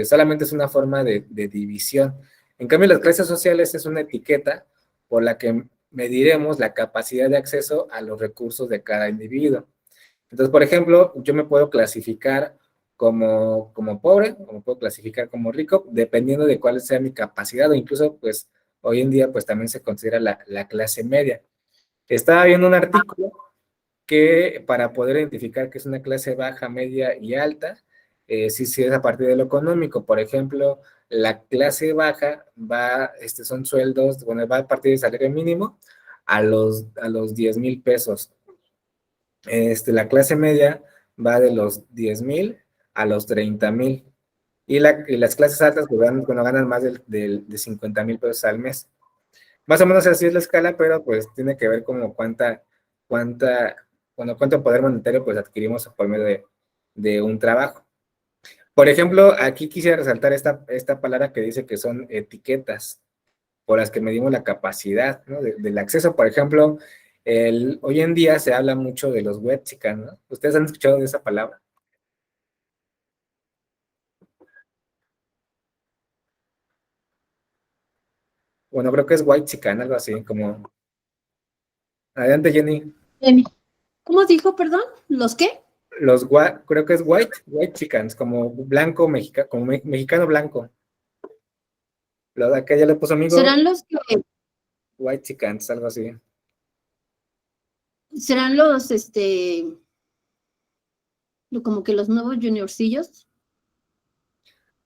solamente es una forma de división. En cambio, las clases sociales es una etiqueta por la que mediremos la capacidad de acceso a los recursos de cada individuo. Entonces, por ejemplo, yo me puedo clasificar como pobre, o me puedo clasificar como rico, dependiendo de cuál sea mi capacidad, o incluso, pues, hoy en día, pues, también se considera la clase media. Estaba viendo un artículo que para poder identificar que es una clase baja, media y alta, sí es a partir de lo económico. Por ejemplo, la clase baja son sueldos, bueno, va a partir del salario mínimo a los 10,000 pesos. La clase media va de los 10,000 a los 30,000. Y las clases altas pues, ganan más de 50,000 pesos al mes. Más o menos así es la escala, pero pues tiene que ver como cuánto poder monetario pues adquirimos por medio de un trabajo. Por ejemplo, aquí quisiera resaltar esta palabra que dice que son etiquetas por las que medimos la capacidad, ¿no? Del acceso. Por ejemplo, hoy en día se habla mucho de los webchicans, ¿no? ¿Ustedes han escuchado de esa palabra? Bueno, creo que es white chican, algo así, como... Adelante, Jenny. ¿Cómo dijo, perdón? ¿Los qué? Creo que es white chickens, como blanco, como mexicano blanco. Lo de acá ya le puso amigo, ¿Serán los que, white chickens, algo así. serán los, como que los nuevos juniorcillos?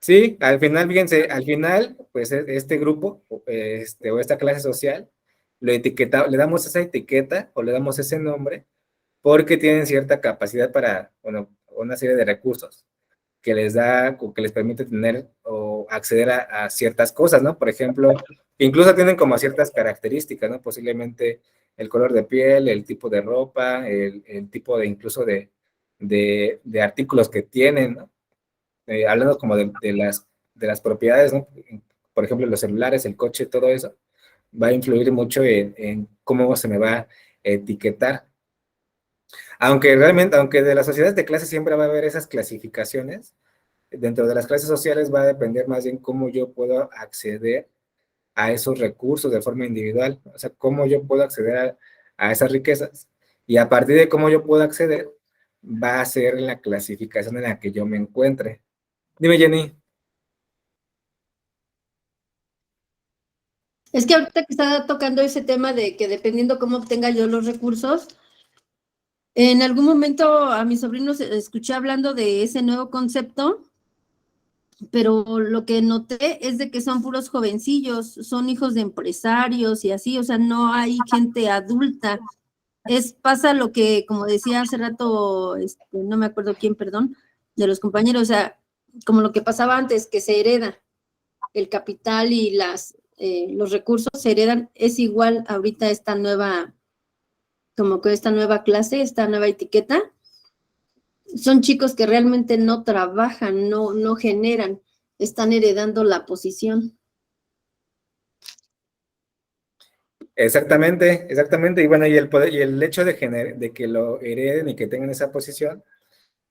Sí, al final, fíjense, al final, pues este grupo, o esta clase social, le damos esa etiqueta o le damos ese nombre porque tienen cierta capacidad para, bueno, una serie de recursos que les da, o que les permite tener o acceder a ciertas cosas, ¿no? Por ejemplo, incluso tienen como ciertas características, ¿no? Posiblemente el color de piel, el tipo de ropa, el tipo de incluso de artículos que tienen, ¿no? Hablando como de las propiedades, ¿no? Por ejemplo, los celulares, el coche, todo eso, va a influir mucho en cómo se me va a etiquetar. Aunque realmente, aunque de las sociedades de clase siempre va a haber esas clasificaciones, dentro de las clases sociales va a depender más bien cómo yo puedo acceder a esos recursos de forma individual, o sea, cómo yo puedo acceder a esas riquezas. Y a partir de cómo yo puedo acceder, va a ser la clasificación en la que yo me encuentre. Dime, Jenny. Es que ahorita que está tocando ese tema de que dependiendo cómo obtenga yo los recursos, en algún momento a mis sobrinos escuché hablando de ese nuevo concepto, pero lo que noté es de que son puros jovencillos, son hijos de empresarios y así, o sea, no hay gente adulta. Pasa lo que, como decía hace rato, no me acuerdo quién, perdón, de los compañeros, o sea, como lo que pasaba antes, que se hereda el capital y los recursos se heredan, es igual ahorita esta nueva, como que esta nueva clase, esta nueva etiqueta, son chicos que realmente no trabajan, no generan, están heredando la posición. Exactamente, exactamente. Y bueno, y el poder, y el hecho de que lo hereden y que tengan esa posición,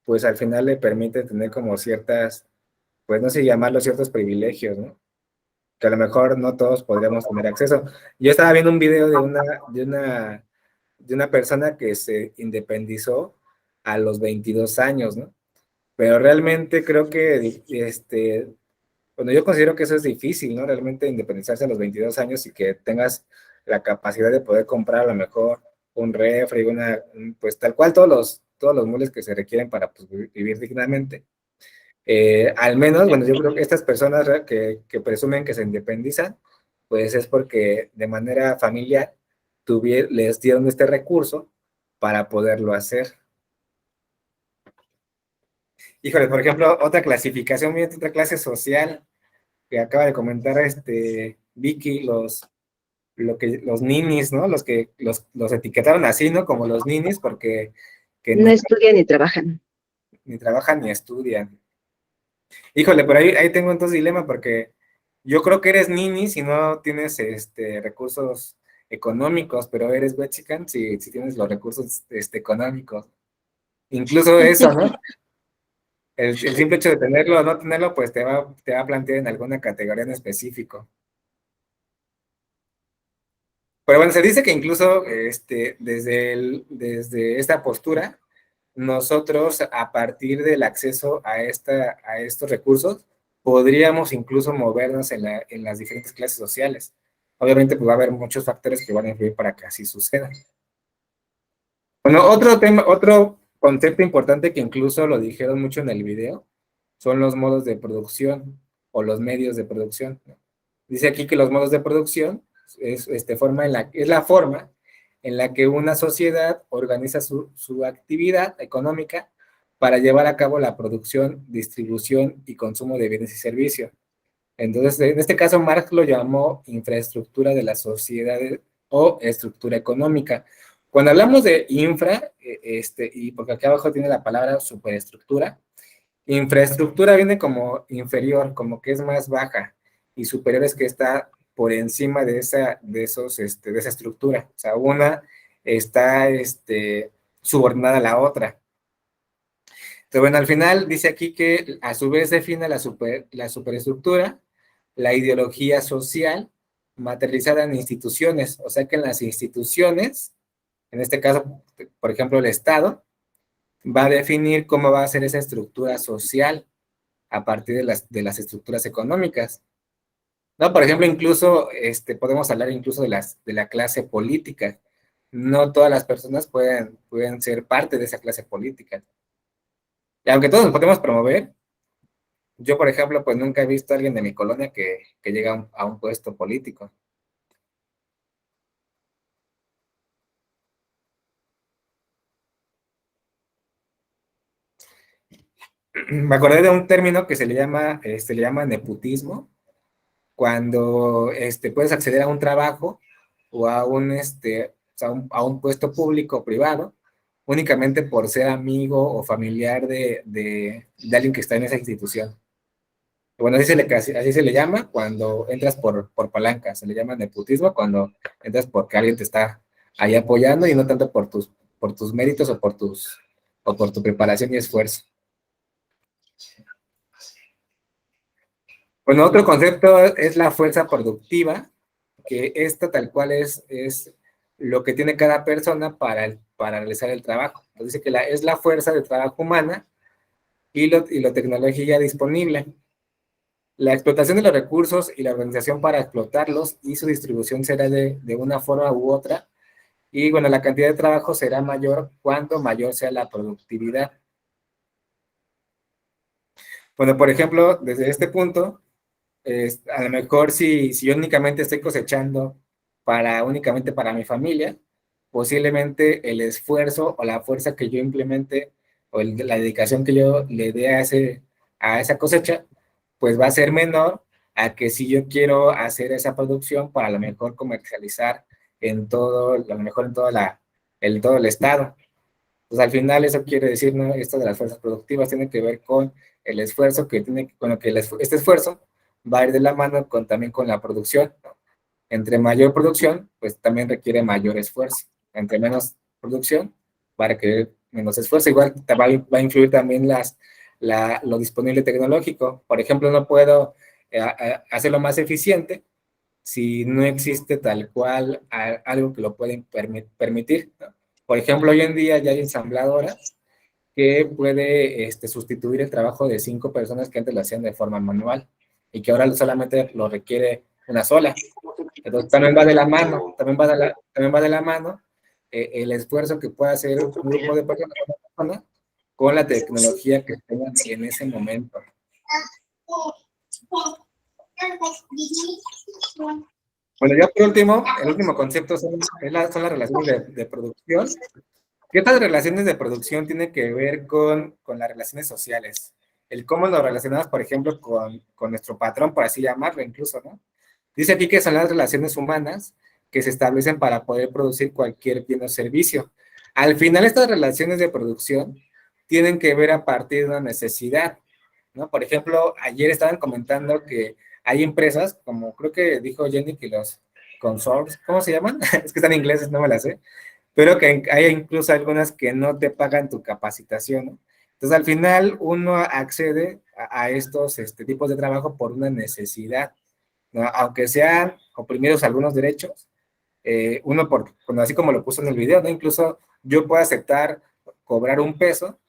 pues al final le permite tener como ciertas, pues no sé llamarlo ciertos privilegios, ¿no? Que a lo mejor no todos podríamos tener acceso. Yo estaba viendo un video de una persona que se independizó a los 22 años, ¿no? Pero realmente creo que, bueno, yo considero que eso es difícil, ¿no? Realmente independizarse a los 22 años y que tengas la capacidad de poder comprar a lo mejor un refri, pues tal cual todos los muebles que se requieren para pues, vivir dignamente. Al menos, bueno, yo creo que estas personas que presumen que se independizan, pues es porque de manera familiar les dieron este recurso para poderlo hacer. Híjole, por ejemplo, otra clasificación, otra clase social que acaba de comentar Vicky, los ninis, ¿no? Los etiquetaron así, ¿no? Como los ninis, porque que No estudian ni trabajan. ni trabajan ni estudian. Híjole, pero ahí tengo entonces dilema porque yo creo que eres nini si no tienes recursos económicos, pero eres wechican si tienes los recursos económicos. Incluso eso, ¿no? El simple hecho de tenerlo o no tenerlo, pues te va a plantear en alguna categoría en específico. Pero bueno, se dice que incluso desde esta postura, nosotros a partir del acceso a estos recursos, podríamos incluso movernos en las diferentes clases sociales. Obviamente pues va a haber muchos factores que van a influir para que así suceda. Bueno, otro concepto importante que incluso lo dijeron mucho en el video, son los modos de producción o los medios de producción, ¿no? Dice aquí que los modos de producción es la forma en la que una sociedad organiza su actividad económica para llevar a cabo la producción, distribución y consumo de bienes y servicios. Entonces, en este caso, Marx lo llamó infraestructura de las sociedades o estructura económica, Cuando hablamos de infra, y porque aquí abajo tiene la palabra superestructura, infraestructura viene como inferior, como que es más baja, y superior es que está por encima de esa estructura. O sea, una está subordinada a la otra. Entonces, bueno, al final dice aquí que a su vez define la superestructura, la ideología social materializada en instituciones. O sea que en las instituciones, en este caso, por ejemplo, el Estado, va a definir cómo va a ser esa estructura social a partir de las estructuras económicas. ¿No? Por ejemplo, incluso podemos hablar incluso de la clase política. No todas las personas pueden ser parte de esa clase política. Y aunque todos nos podemos promover, yo, por ejemplo, pues nunca he visto a alguien de mi colonia que llegue a un puesto político. Me acordé de un término que se le llama nepotismo, cuando puedes acceder a un trabajo o a a un puesto público o privado únicamente por ser amigo o familiar de alguien que está en esa institución. Bueno, así se le llama cuando entras por palanca, se le llama nepotismo cuando entras porque alguien te está ahí apoyando y no tanto por tus méritos o por tu preparación y esfuerzo. Bueno, otro concepto es la fuerza productiva, que esta tal cual es lo que tiene cada persona para realizar el trabajo. Entonces dice que es la fuerza de trabajo humana y la tecnología disponible. La explotación de los recursos y la organización para explotarlos y su distribución será de una forma u otra. Y bueno, la cantidad de trabajo será mayor cuanto mayor sea la productividad. Bueno, por ejemplo, desde este punto, a lo mejor si yo únicamente estoy cosechando únicamente para mi familia, posiblemente el esfuerzo o la fuerza que yo implemente o la dedicación que yo le dé a esa cosecha, pues va a ser menor a que si yo quiero hacer esa producción para a lo mejor comercializar a lo mejor en todo el estado. Pues al final eso quiere decir, ¿no? Esto de las fuerzas productivas tiene que ver con el esfuerzo este esfuerzo va a ir de la mano también con la producción, ¿no? Entre mayor producción, pues también requiere mayor esfuerzo. Entre menos producción, va a requerir menos esfuerzo. Igual va a influir también lo disponible tecnológico. Por ejemplo, no puedo hacerlo más eficiente si no existe tal cual algo que lo pueden permitir, ¿no? Por ejemplo, hoy en día ya hay ensambladoras que puede sustituir el trabajo de 5 personas que antes lo hacían de forma manual y que ahora solamente lo requiere una sola. Entonces también va de la mano, el esfuerzo que pueda hacer un grupo de personas con la tecnología que tengan en ese momento. Bueno, ya por último, el último concepto son las relaciones de producción. ¿Qué estas relaciones de producción tienen que ver con las relaciones sociales? El cómo nos relacionamos, por ejemplo, con nuestro patrón, por así llamarlo incluso, ¿no? Dice aquí que son las relaciones humanas que se establecen para poder producir cualquier bien o servicio. Al final, estas relaciones de producción tienen que ver a partir de una necesidad, ¿no? Por ejemplo, ayer estaban comentando que hay empresas, como creo que dijo Jenny, que los consorcios, ¿cómo se llaman? Es que están en inglés, no me las sé, pero que hay incluso algunas que no te pagan tu capacitación, ¿no? Entonces, al final, uno accede a estos tipos de trabajo por una necesidad, ¿no? Aunque sean oprimidos algunos derechos, así como lo puso en el video, ¿no? Incluso yo puedo aceptar cobrar un peso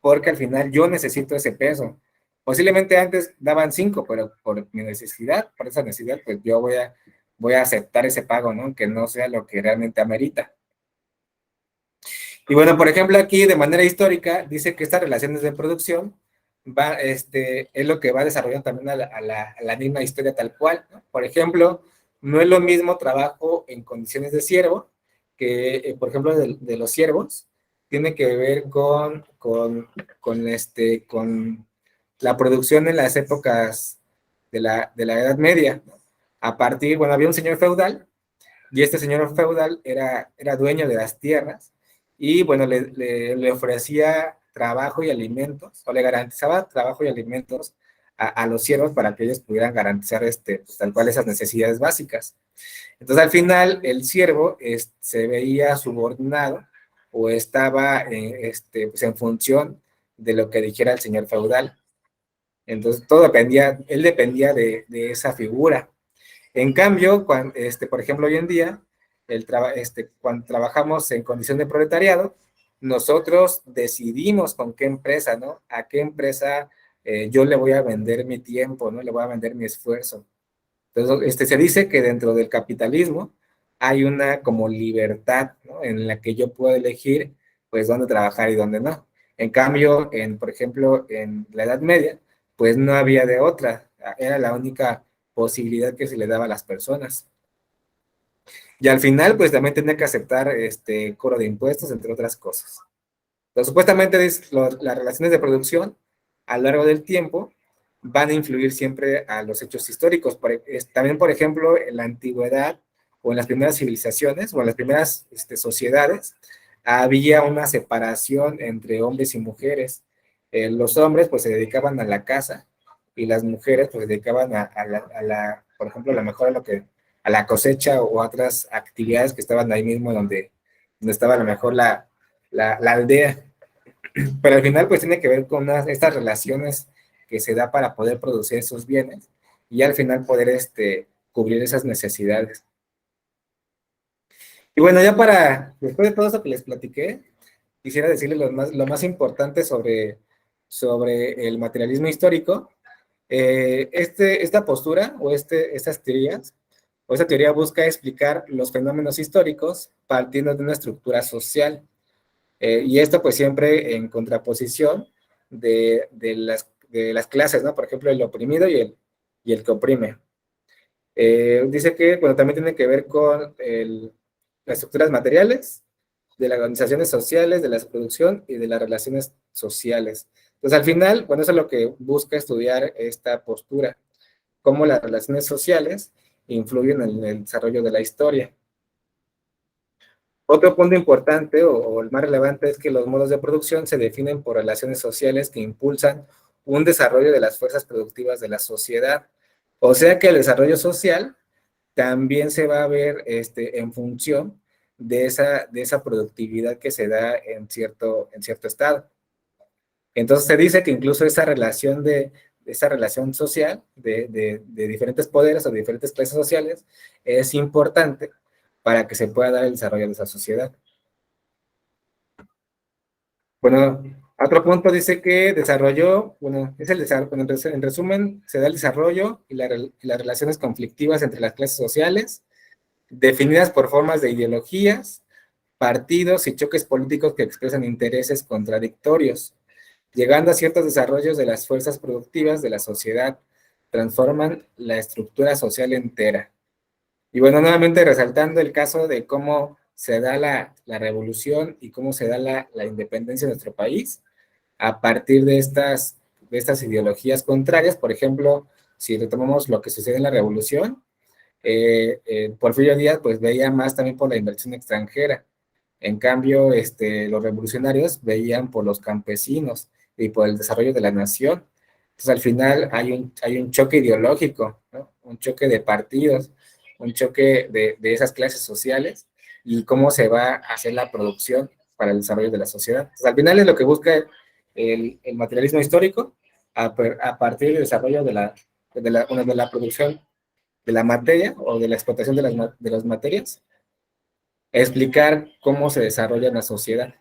porque al final yo necesito ese peso. Posiblemente antes daban 5, pero por mi necesidad, por esa necesidad, pues yo voy a aceptar ese pago, ¿no? Que no sea lo que realmente amerita. Y bueno, por ejemplo, aquí de manera histórica dice que estas relaciones de producción es lo que va desarrollando también a la misma historia tal cual, ¿no? Por ejemplo, no es lo mismo trabajo en condiciones de siervo que, por ejemplo, de los siervos, tiene que ver con la producción en las épocas de la Edad Media, ¿no? Había un señor feudal y este señor feudal era dueño de las tierras y bueno, le ofrecía trabajo y alimentos, o le garantizaba trabajo y alimentos a los siervos para que ellos pudieran garantizar pues, tal cual esas necesidades básicas. Entonces al final el siervo se veía subordinado o estaba pues, en función de lo que dijera el señor feudal. Entonces todo dependía, él dependía de esa figura. En cambio, por ejemplo, hoy en día, cuando trabajamos en condición de proletariado, nosotros decidimos con qué empresa, ¿no? A qué empresa yo le voy a vender mi tiempo, ¿no? Le voy a vender mi esfuerzo. Entonces, se dice que dentro del capitalismo hay una como libertad, ¿no? En la que yo puedo elegir, pues, dónde trabajar y dónde no. En cambio, por ejemplo, en la Edad Media, pues no había de otra. Era la única posibilidad que se le daba a las personas. Y al final, pues también tenía que aceptar cobro de impuestos, entre otras cosas. Entonces, supuestamente las relaciones de producción a lo largo del tiempo van a influir siempre a los hechos históricos. También, por ejemplo, en la antigüedad o en las primeras civilizaciones o en las primeras sociedades, había una separación entre hombres y mujeres. Los hombres pues se dedicaban a la casa y las mujeres pues se dedicaban por ejemplo, a lo mejor a la cosecha o a otras actividades que estaban ahí mismo donde estaba a lo mejor la aldea. Pero al final pues tiene que ver con estas relaciones que se da para poder producir esos bienes y al final poder cubrir esas necesidades. Y bueno, después de todo eso que les platiqué, quisiera decirles lo más importante sobre el materialismo histórico. Esta postura o estas teorías, o esta teoría busca explicar los fenómenos históricos partiendo de una estructura social. Y esto pues siempre en contraposición de las clases, ¿no? Por ejemplo, el oprimido y el que oprime. Dice que, bueno, también tiene que ver con las estructuras materiales, de las organizaciones sociales, de la producción y de las relaciones sociales. Entonces, al final, bueno, eso es lo que busca estudiar esta postura, cómo las relaciones sociales influyen en el desarrollo de la historia. Otro punto importante o el más relevante es que los modos de producción se definen por relaciones sociales que impulsan un desarrollo de las fuerzas productivas de la sociedad. O sea que el desarrollo social también se va a ver en función de esa productividad que se da en cierto estado. Entonces se dice que incluso esa relación social de diferentes poderes o de diferentes clases sociales es importante para que se pueda dar el desarrollo de esa sociedad. Bueno, otro punto dice que desarrollo, bueno, es el desarrollo, en resumen, se da el desarrollo y las relaciones conflictivas entre las clases sociales, definidas por formas de ideologías, partidos y choques políticos que expresan intereses contradictorios, llegando a ciertos desarrollos de las fuerzas productivas de la sociedad, transforman la estructura social entera. Y bueno, nuevamente resaltando el caso de cómo se da la revolución y cómo se da la independencia de nuestro país a partir de estas ideologías contrarias. Por ejemplo, si retomamos lo que sucede en la revolución, Porfirio Díaz pues veía más también por la inversión extranjera. En cambio, los revolucionarios veían por los campesinos y por el desarrollo de la nación. Entonces, al final hay un choque ideológico, ¿no? Un choque de partidos, un choque de esas clases sociales y cómo se va a hacer la producción para el desarrollo de la sociedad. Entonces, al final es lo que busca el materialismo histórico a partir del desarrollo de la producción de la materia o de la explotación de las materias, explicar cómo se desarrolla la sociedad.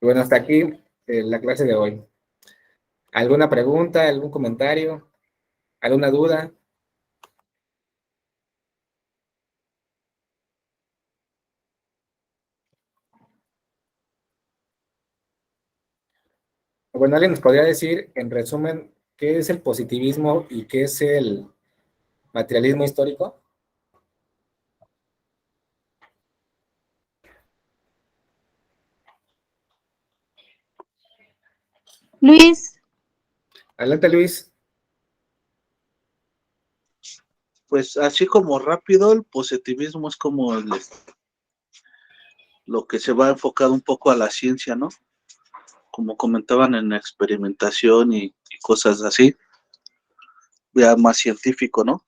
Y bueno, hasta aquí la clase de hoy. ¿Alguna pregunta, algún comentario, alguna duda? Bueno, ¿alguien nos podría decir, en resumen, qué es el positivismo y qué es el materialismo histórico? Luis, Adelante, Luis. Pues así como rápido, el positivismo es como lo que se va enfocado un poco a la ciencia, ¿no? Como comentaban en experimentación y cosas así, ya más científico, ¿no?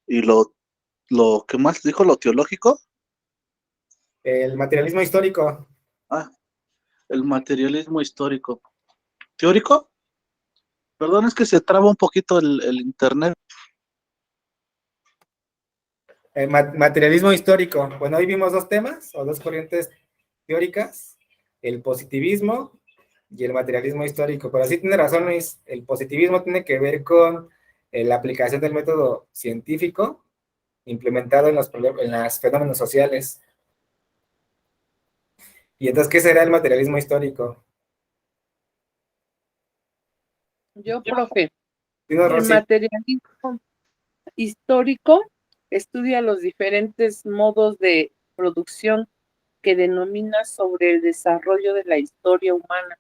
Y lo que más dijo, lo teológico, El materialismo histórico. ah, el materialismo histórico. ¿Teórico? Perdón, es que se traba un poquito el internet. Materialismo histórico. Bueno, hoy vimos dos temas o dos corrientes teóricas, el positivismo y el materialismo histórico. Pero sí tiene razón, Luis, el positivismo tiene que ver con la aplicación del método científico implementado en los fenómenos sociales. Y entonces, ¿qué será el materialismo histórico? Yo, profe, Dinos, el Rosy. materialismo histórico estudia los diferentes modos de producción que denomina sobre el desarrollo de la historia humana.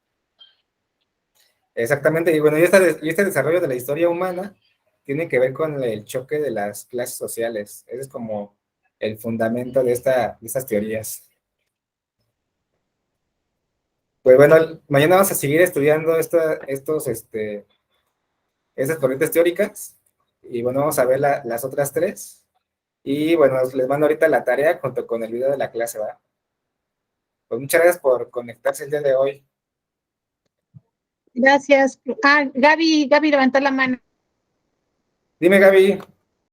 Exactamente, y bueno, y este desarrollo de la historia humana tiene que ver con el choque de las clases sociales. Ese es como el fundamento de estas teorías. Pues bueno, mañana vamos a seguir estudiando estas corrientes teóricas, y bueno, vamos a ver las otras tres, y bueno, les mando ahorita la tarea junto con el video de la clase, ¿va? Pues muchas gracias por conectarse el día de hoy. Gracias. Gaby levantó la mano. Dime, Gaby.